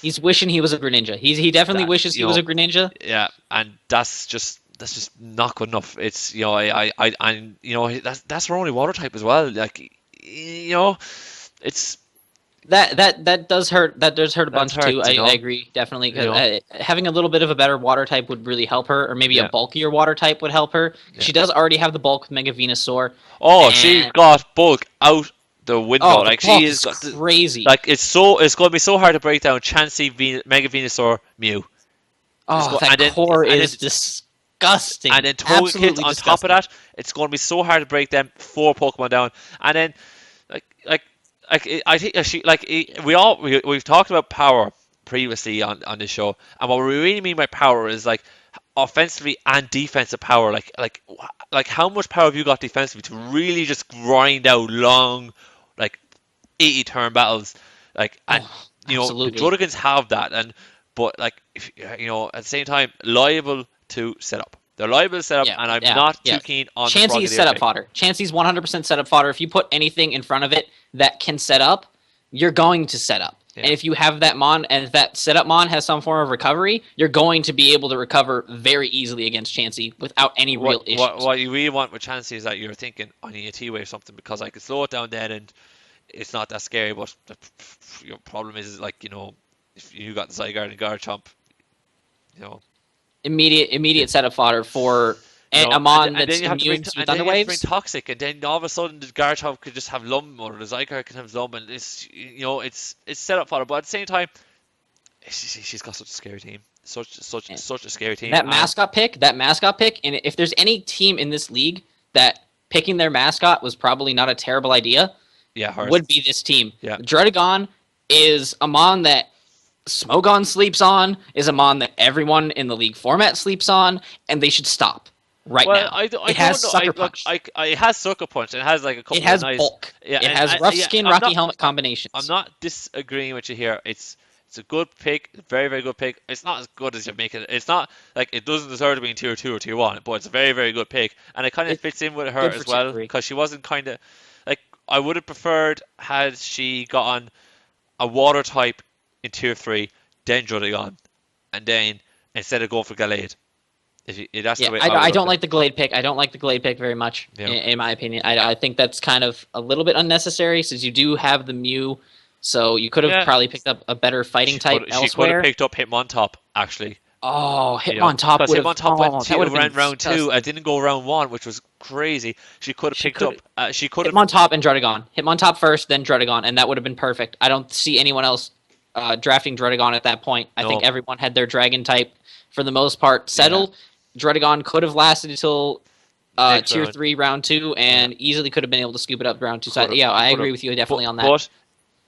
he's wishing he was a Greninja. He definitely wishes he was a Greninja. Yeah, and that's just not good enough. It's, you know, and you know, that's her only water type as well. Like, you know, it's. That does hurt. That does hurt a bunch too. I agree, definitely. Because having a little bit of a better water type would really help her, or maybe a bulkier water type would help her. She does already have the bulk with Mega Venusaur. Oh, she's got bulk out the window. Oh, like, she is crazy. Like, it's going to be so hard to break down Chansey, Mega Venusaur, Mew. Oh, that core is disgusting. And then Togekiss on top of that, it's going to be so hard to break them 4 Pokemon down. And then, I think we've talked about power previously on this show, and what we really mean by power is like offensively and defensive power. Like how much power have you got defensively to really just grind out long, like 80 turn battles? Like, and you know, the Drudigans have that, but like, you know, at the same time, liable to set up. They're liable to set up, and I'm not too keen on Chansey's setup fodder. Chansey's 100% setup fodder. If you put anything in front of it that can set up, you're going to set up. Yeah. And if you have that mon, and if that setup mon has some form of recovery, you're going to be able to recover very easily against Chansey without any real issues. What you really want with Chansey is that you're thinking, I need a T-Wave or something, because I can slow it down then, and it's not that scary. But your problem is like, you know, if you got the Zygarde and Garchomp, you know. Immediate setup fodder for You And know, Amon and then that's you have to bring immune to and then Thunder you have to bring Waves. Toxic, and then all of a sudden the Garchomp could just have Lum, or the Zygarde can have Lum, and it's set up for her. But at the same time, she's got such a scary team, such a scary team. That mascot pick, and if there's any team in this league that picking their mascot was probably not a terrible idea, Yeah, hers. would be this team. Yeah. Druddigon is a mon that Smogon sleeps on, is a mon that everyone in the league format sleeps on, and they should stop right Well, now. I It has don't know. Sucker Punch. It has Sucker Punch. And it has like a It couple of has nice. bulk. Yeah, It and has rough yeah, skin, Rocky Helmet I'm combinations. not disagreeing with you here. It's a good pick, very very good pick. It's not as good as you make it. It's not like it doesn't deserve to be in tier two or tier one, but it's a very very good pick, and it kind of It's fits in with her good for as tier well three. because she wasn't kind of like I would have preferred had she gotten a water type in tier three, then Druddigon, and then instead of going for Gallade. That's the Yeah, way I would I look don't at it. like the Glade pick. I don't like the Glade pick very much, You know. in my opinion. I think that's kind of a little bit unnecessary since you do have the Mew, so you could have Yeah, probably picked up a better fighting type she could have elsewhere. picked up Hitmontop actually. Oh, You know, Hitmontop because would have. Hitmontop Oh, that would have been went round two. I disgusting. didn't go round one, which was crazy. She could have She picked could up. She could have. Hitmontop and Druddigon. Hitmontop first, then Druddigon, and that would have been perfect. I don't see anyone else drafting Druddigon at that point. I think No. everyone had their Dragon type for the most part Yeah. settled. Druddigon could have lasted until Next tier round. 3, round 2, Yeah. and easily could have been able to scoop it up round 2. So, Could have. yeah, I Could have. agree with you definitely on that. But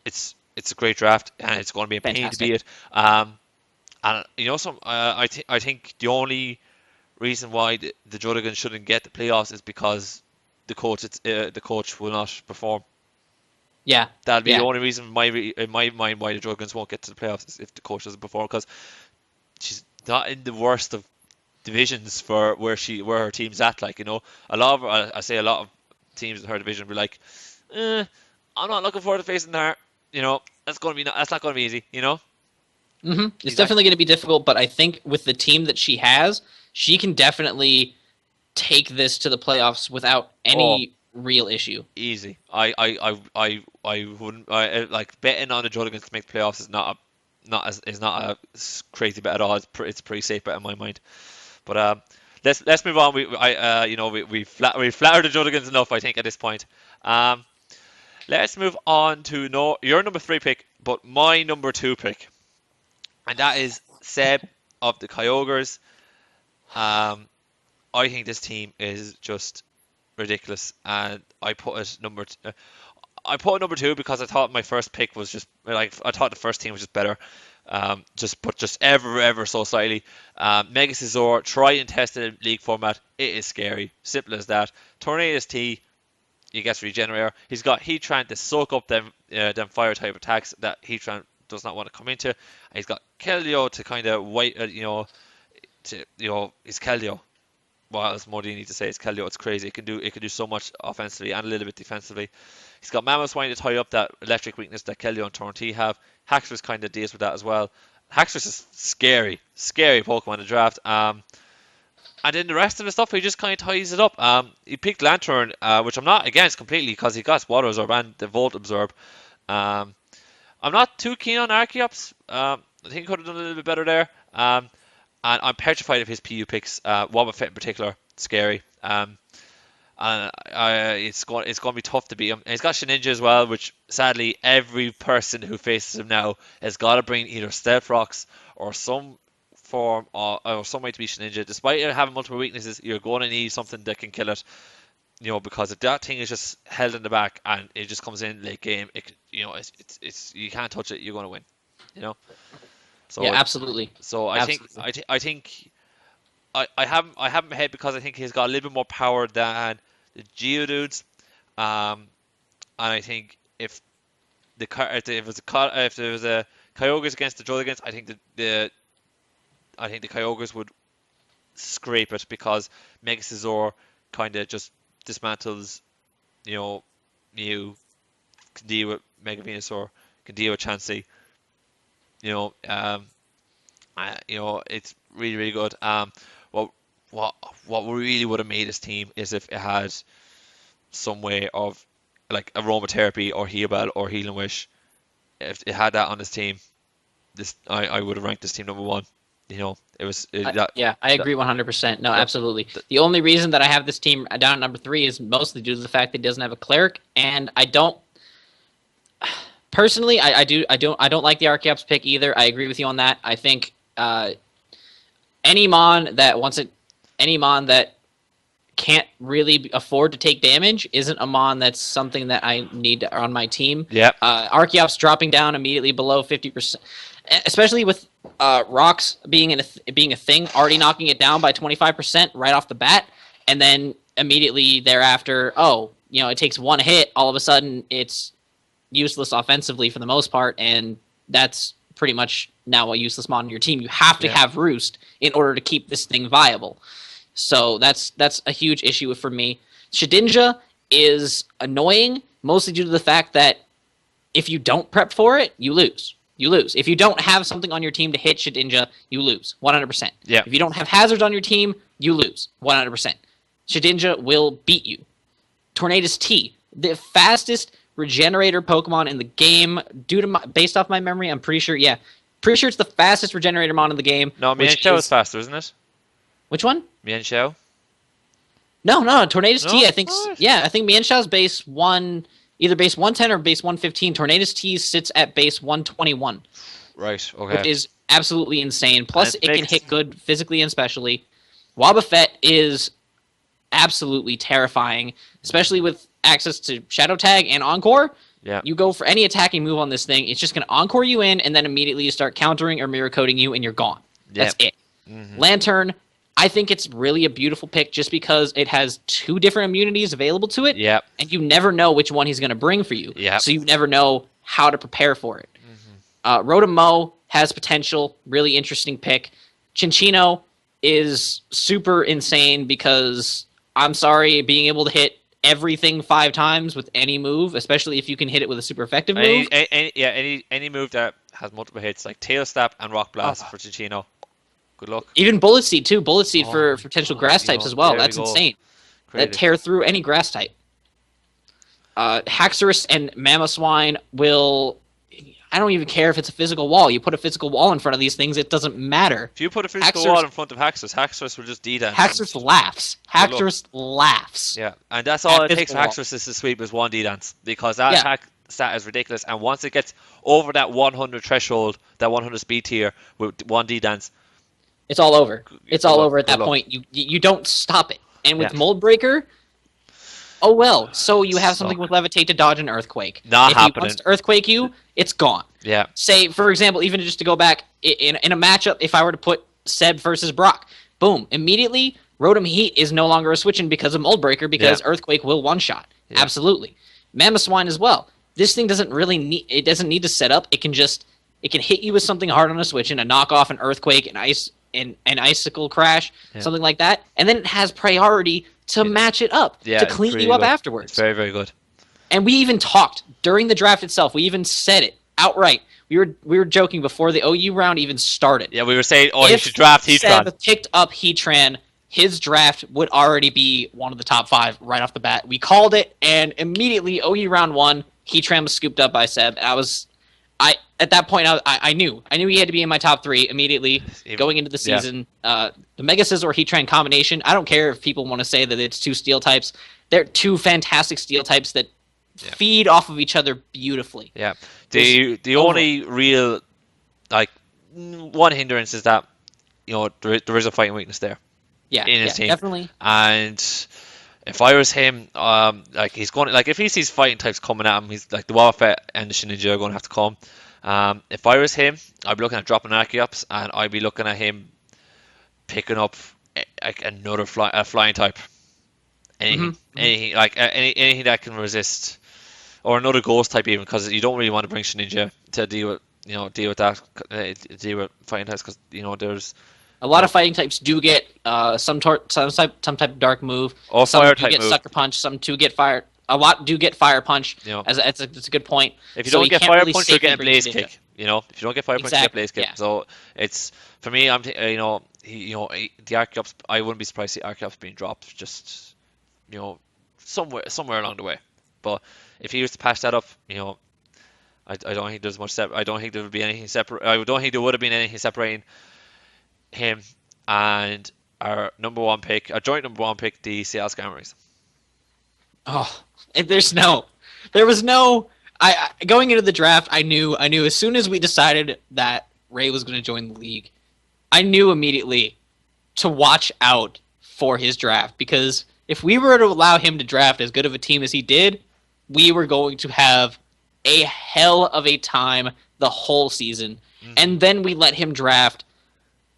it's a great draft, and it's going to be a pain to Fantastic. beat. And some. I think the only reason why the Druddigan shouldn't get the playoffs is because the coach will not perform. Yeah, That'll be the yeah. only reason in my mind why the Dragons won't get to the playoffs is if the coach doesn't perform because she's not in the worst of divisions for where her team's at. Like a lot of I say a lot of teams in her division will be like, I'm not looking forward to facing her. That's not going to be easy. It's Exactly. definitely going to be difficult, but I think with the team that she has, she can definitely take this to the playoffs without Oh, any real issue. easy. I wouldn't like betting on the Dragons to make the playoffs is not a crazy bet at all. It's a pretty safe bet in my mind. But let's move on. We flattered the Juddigans enough, I think, at this point. Um, let's move on to your number 3 pick, but my number 2 pick, and that is Seb of the Kyogres. Um, I think this team is just ridiculous, and I put it number 2 because I thought my first pick was just like I thought the first team was just better. Just ever so slightly. Mega Scizor, try and test it in league format. It is scary. Simple as that. Tornadus T, he gets Regenerator. He's got Heatran to soak up them fire type attacks that Heatran does not want to come into. And he's got Keldeo to kind of it's Keldeo. What else more do you need to say? It's Keldeo. It's crazy. It can do so much offensively and a little bit defensively. He's got Mamoswine to tie up that electric weakness that Keldeo and Torrent have. Haxorus kind of deals with that as well. Haxorus is scary Pokemon to draft. And then the rest of the stuff, he just kind of ties it up. He picked Lantern, which I'm not against completely because he got Water Absorb and the Volt Absorb. Um, I'm not too keen on Archeops. I think he could have done a little bit better there. And I'm petrified of his PU picks. Wobbuffet in particular, scary. And it's going to be tough to beat him. And he's got Shedinja as well, which sadly every person who faces him now has got to bring either Stealth Rocks or some form or some way to beat Shedinja. Despite it having multiple weaknesses, you're going to need something that can kill it. Because if that thing is just held in the back and it just comes in late game, it's you can't touch it. You're going to win. You know. Yeah, So absolutely. I think Absolutely. I think I have him ahead because I think he's got a little bit more power than the Geodudes. Um, and I think if there was a Kyogres against the Dragons, I think the Kyogres would scrape it because Mega Scizor kind of just dismantles, Mew, can deal with Mega Venusaur, can deal with Chansey. You know, um, it's really really good. What what really would have made this team is if it had some way of like aromatherapy or heal bell or healing wish. If it had that on this team, I would have ranked this team number 1. it was Yeah, I that, agree 100%. No, that, absolutely. that The only reason that I have this team down at number 3 is mostly due to the fact that it doesn't have a cleric, and I don't personally. I don't like the Archeops pick either. I agree with you on that. I think any mon that wants it, any mon that can't really afford to take damage isn't a mon that's something that I need on my team. yeah, Archeops dropping down immediately below 50%, especially with rocks being a thing, already knocking it down by 25% right off the bat, and then immediately thereafter, it takes one hit, all of a sudden it's useless offensively for the most part, and that's pretty much now a useless mon on your team. You have to yeah. have Roost in order to keep this thing viable. So that's a huge issue for me. Shedinja is annoying, mostly due to the fact that if you don't prep for it, you lose. You lose. If you don't have something on your team to hit Shedinja, you lose 100%. Yeah. If you don't have hazards on your team, you lose 100%. Shedinja will beat you. Tornadus T, the fastest regenerator Pokemon in the game, based off my memory, I'm pretty sure. Yeah, pretty sure it's the fastest regenerator mon in the game. No, Mienshao is faster, isn't it? Which one? Mienshao? No, Tornadus T, No? I think, What? yeah, I think Mienshao's base 1, either base 110 or base 115. Tornadus T sits at base 121, Right, which okay. is absolutely insane. Plus, And it can hit good physically and specially. Wobbuffet is absolutely terrifying, especially with access to Shadow Tag and Encore. Yeah. You go for any attacking move on this thing, it's just going to Encore you in, and then immediately you start countering or mirror coding you, and you're gone. That's it. Mm-hmm. Lantern, I think it's really a beautiful pick just because it has 2 different immunities available to it. Yep. And you never know which one he's going to bring for you. Yep. So you never know how to prepare for it. Rotom has potential, really interesting pick. Chinchino is super insane because, I'm sorry, being able to hit everything 5 times with any move, especially if you can hit it with a super effective move. Any move that has multiple hits, like Tail Slap and Rock Blast for Chinchino. Good luck. Even Bullet Seed, too. Bullet Seed for potential God, grass types as well. there we That's go. insane. Creative. That tear through any grass type. Haxorus and Mamoswine will... I don't even care if it's a physical wall. You put a physical wall in front of these things, it doesn't matter. If you put a physical Haxorus- wall in front of Haxorus will just D-dance. Haxorus laughs. Good luck. Haxorus laughs. Yeah, and that's all At it takes for physical Haxorus to sweep is one D-dance, because that Yeah. attack stat is ridiculous, and once it gets over that 100 threshold, that 100 speed tier with one D-dance, It's all over. It's all over at Good that luck. point. You don't stop it. And with Yeah. Mold Breaker, oh well. So you have something Suck. with Levitate to dodge an Earthquake. Not if he happening. wants to Earthquake you, it's gone. yeah, Say, for example, even just to go back, in a matchup, if I were to put Seb versus Brock, boom, immediately, Rotom Heat is no longer a switch-in because of Mold Breaker, because Yeah. Earthquake will one-shot. Yeah. Absolutely. Mamoswine as well. This thing doesn't really need, it doesn't need to set up. It can hit you with something hard on a switch-in, a knock-off, an Earthquake, an Icicle Crash, something like that, and then it has priority to match it up, yeah, to it's clean really you up good. afterwards. It's very, very good. And we even talked during the draft itself. We even said it outright. We were joking before the OU round even started. Yeah, we were saying, you If should draft Heatran. Seb picked up Heatran, his draft would already be one of the top 5 right off the bat. We called it, and immediately OU round 1, Heatran was scooped up by Seb. At that point, I knew he had to be in my top 3 immediately going into the season. The Mega Scizor Heatran combination. I don't care if people want to say that it's 2 steel types. They're 2 fantastic steel types that feed off of each other beautifully. Yeah, the only real one hindrance is that there is a fighting weakness there. Yeah, in his team. Definitely. And if I was him, he's going if he sees fighting types coming at him, he's like the Wobbuffet and the Shedinja are going to have to come. If I was him, I'd be looking at dropping Archeops, and I'd be looking at him picking up another flying type. Anything that can resist, or another ghost type even, because you don't really want to bring Shedinja to deal with fighting types, because there's a lot of fighting types do get some type of dark move. Or some fire do type get move. Sucker Punch. Some do get fire. A lot do get Fire Punch. It's a good point. If you So don't get can't Fire really Punch, you're safely getting bring Blaze Shedinja. Kick. If you don't get Fire Punch, you get Blaze Kick. yeah. So it's, for me, the Archeops, I wouldn't be surprised to see Archeops being dropped just somewhere along the way. But if he was to patch that up, I don't think there's much I don't think there would be anything separate. I don't think there would have been anything separating him and our number one pick, our joint number one pick, the Seattle Scammers. Oh, and there was no. Going into the draft, I knew as soon as we decided that Ray was going to join the league, I knew immediately to watch out for his draft, because if we were to allow him to draft as good of a team as he did, we were going to have a hell of a time the whole season. Mm-hmm. And then we let him draft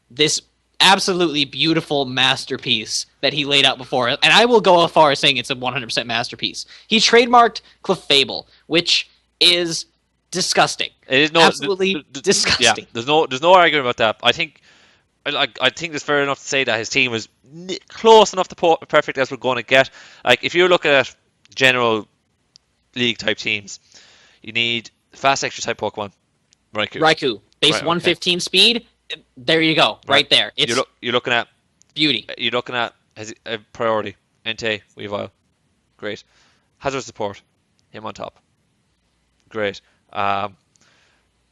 this absolutely beautiful masterpiece that he laid out before. And I will go as far as saying it's a 100% masterpiece. He trademarked Clefable, which is disgusting. It is absolutely disgusting. Yeah, there's no argument about that. I think it's fair enough to say that his team was close enough to perfect as we're going to get. Like, if you look at general league type teams, you need fast extra type Pokemon. Raikou, base 115 speed. There you go, right there. It's you're looking at beauty. You're looking at a priority. Entei, Weavile, great. Hazard support, him on top, great. And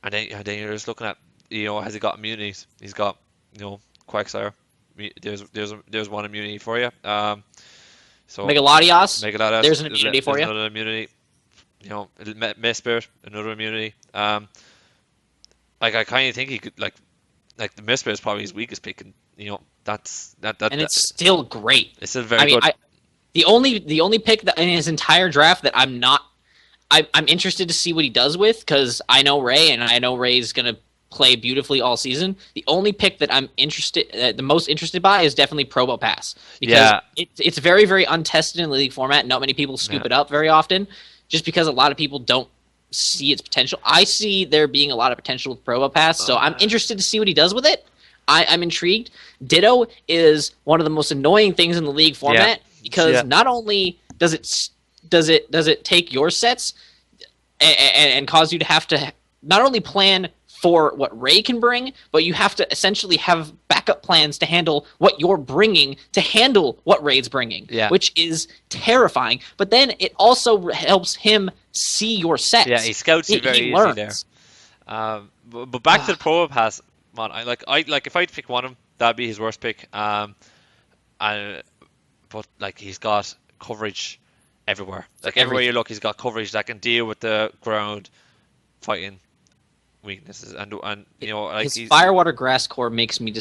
then you're just looking at, has he got immunities? He's got, Quagsire. There's one immunity for you. So Megalodios. There's an immunity for you. Another immunity. Mesprit, another immunity. I kind of think he could like the Mesprit is probably his weakest pick, and it's still great. It's still very good. The only pick that in his entire draft that I'm interested to see what he does with, because I know Ray, and I know Ray's gonna play beautifully all season. The only pick that I'm the most interested by is definitely Probopass, because it's very, very untested in the league format. Not many people scoop it up very often, just because a lot of people don't see its potential. I see there being a lot of potential with Probopass, so I'm interested to see what he does with it. I'm intrigued. Ditto is one of the most annoying things in the league format, because not only does it take your sets and cause you to have to not only plan for what Ray can bring, but you have to essentially have backup plans to handle what you're bringing to handle what Ray's bringing, which is terrifying. But then it also helps him see your sets. Yeah, he scouts you very easily there. But back to the Probopass, man, I if I had to pick one of them, that'd be his worst pick. But he's got coverage everywhere. Everywhere you look, he's got coverage that can deal with the ground fighting weaknesses, and his Firewater Grass Core makes me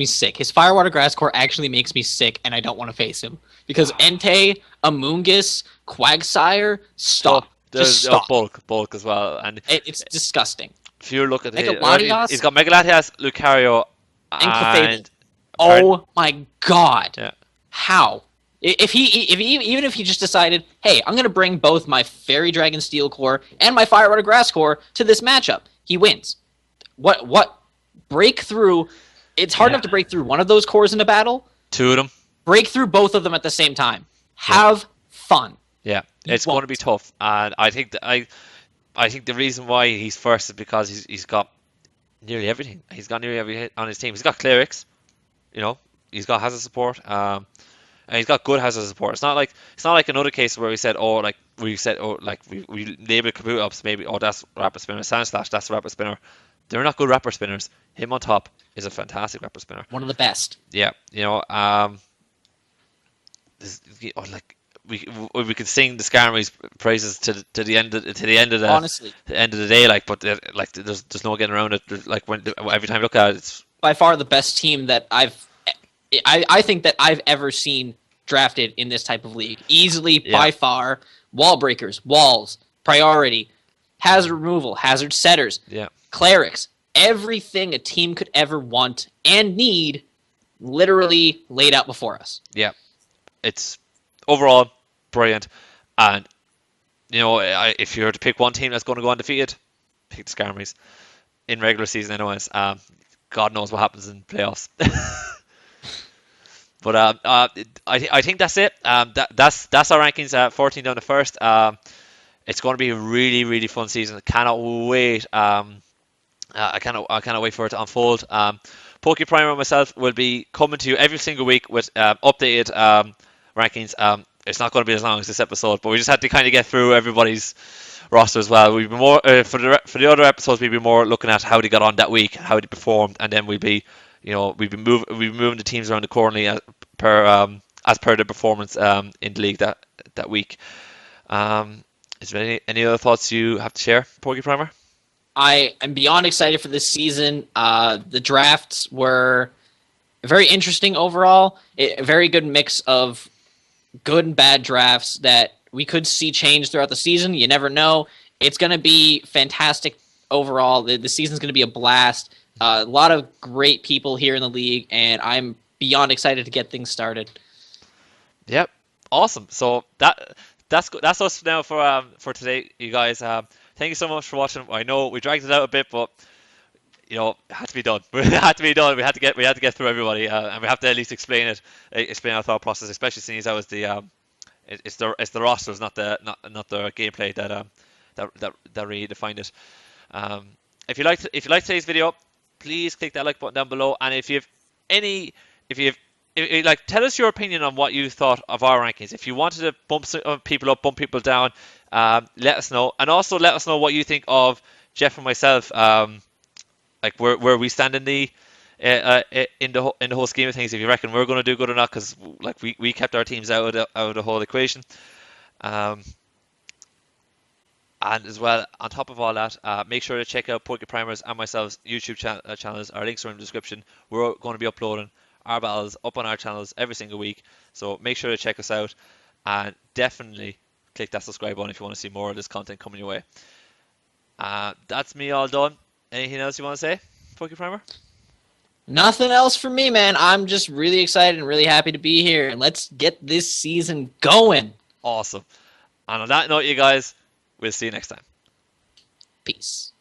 sick. His Firewater Grass Core actually makes me sick, and I don't want to face him, because Entei, Amoonguss, Quagsire, stop. Just stop. Bulk as well, and it's disgusting. If you look at he's got Megalodios, Lucario, and Clefable. Oh my god! Yeah. How? Even if he just decided, hey, I'm gonna bring both my Fairy Dragon Steel Core and my Firewater Grass Core to this matchup, he wins. What breakthrough? It's hard enough to break through one of those cores in a battle. Two of them. Break through both of them at the same time. Have fun. Yeah, it's going to be tough, and I think the reason why he's first is because he's got nearly everything. He's got nearly everything on his team. He's got Clerics, he's got hazard support, and he's got good hazard support. It's not like another case where we labeled Kabutops, maybe, that's Rapid Spinner, Sandslash, that's Rapid Spinner. They're not good Rapid Spinners. Him on top is a fantastic Rapid Spinner. One of the best. Yeah, we could sing the Skarmory's praises to the end of the honestly, the end of the day, but there's no getting around it. Every time you look at it, it's by far the best team that I think that I've ever seen drafted in this type of league. Easily, by far, wall breakers, walls, priority, hazard removal, hazard setters, clerics, everything a team could ever want and need, literally laid out before us. Yeah, it's overall brilliant, and if you were to pick one team that's going to go undefeated, pick the Skarmories in regular season. Anyways, God knows what happens in playoffs. But I think that's it. That's our rankings. 14 down to first. It's going to be a really, really fun season. I cannot wait. I cannot wait for it to unfold. PokePrimer and myself will be coming to you every single week with updated rankings. It's not going to be as long as this episode, but we just had to kind of get through everybody's roster as well. We'll be more for the other episodes. We'll be more looking at how they got on that week, how they performed, and then we'll be we've been moving the teams around accordingly as per the performance in the league that week. Is there any other thoughts you have to share, PokePrimer? I am beyond excited for this season. The drafts were very interesting overall. A very good mix of good and bad drafts that we could see change throughout the season. You never know. It's going to be fantastic overall. The season's going to be a blast. A lot of great people here in the league, and I'm beyond excited to get things started. Yep, awesome. So that's us now for today, you guys. Thank you so much for watching. I know we dragged it out a bit, but it had to be done. It had to be done. We had to get through everybody, and we have to at least explain our thought process, especially since that was it's the rosters, not the gameplay that really defined it. If you like today's video, please click that like button down below, and if you have any if you have like, tell us your opinion on what you thought of our rankings. If you wanted to bump some people up, bump people down, let us know, and also let us know what you think of Jeff and myself. Like where we stand in the whole scheme of things. If you reckon we're going to do good or not, because like we kept our teams out of the whole equation. And as well, on top of all that, make sure to check out PokePrimer's and myself's YouTube channels. Our links are in the description. We're going to be uploading our battles up on our channels every single week. So make sure to check us out, and definitely click that subscribe button if you want to see more of this content coming your way. That's me all done. Anything else you want to say, PokePrimer? Nothing else for me, man. I'm just really excited and really happy to be here. And let's get this season going. Awesome. And on that note, you guys, we'll see you next time. Peace.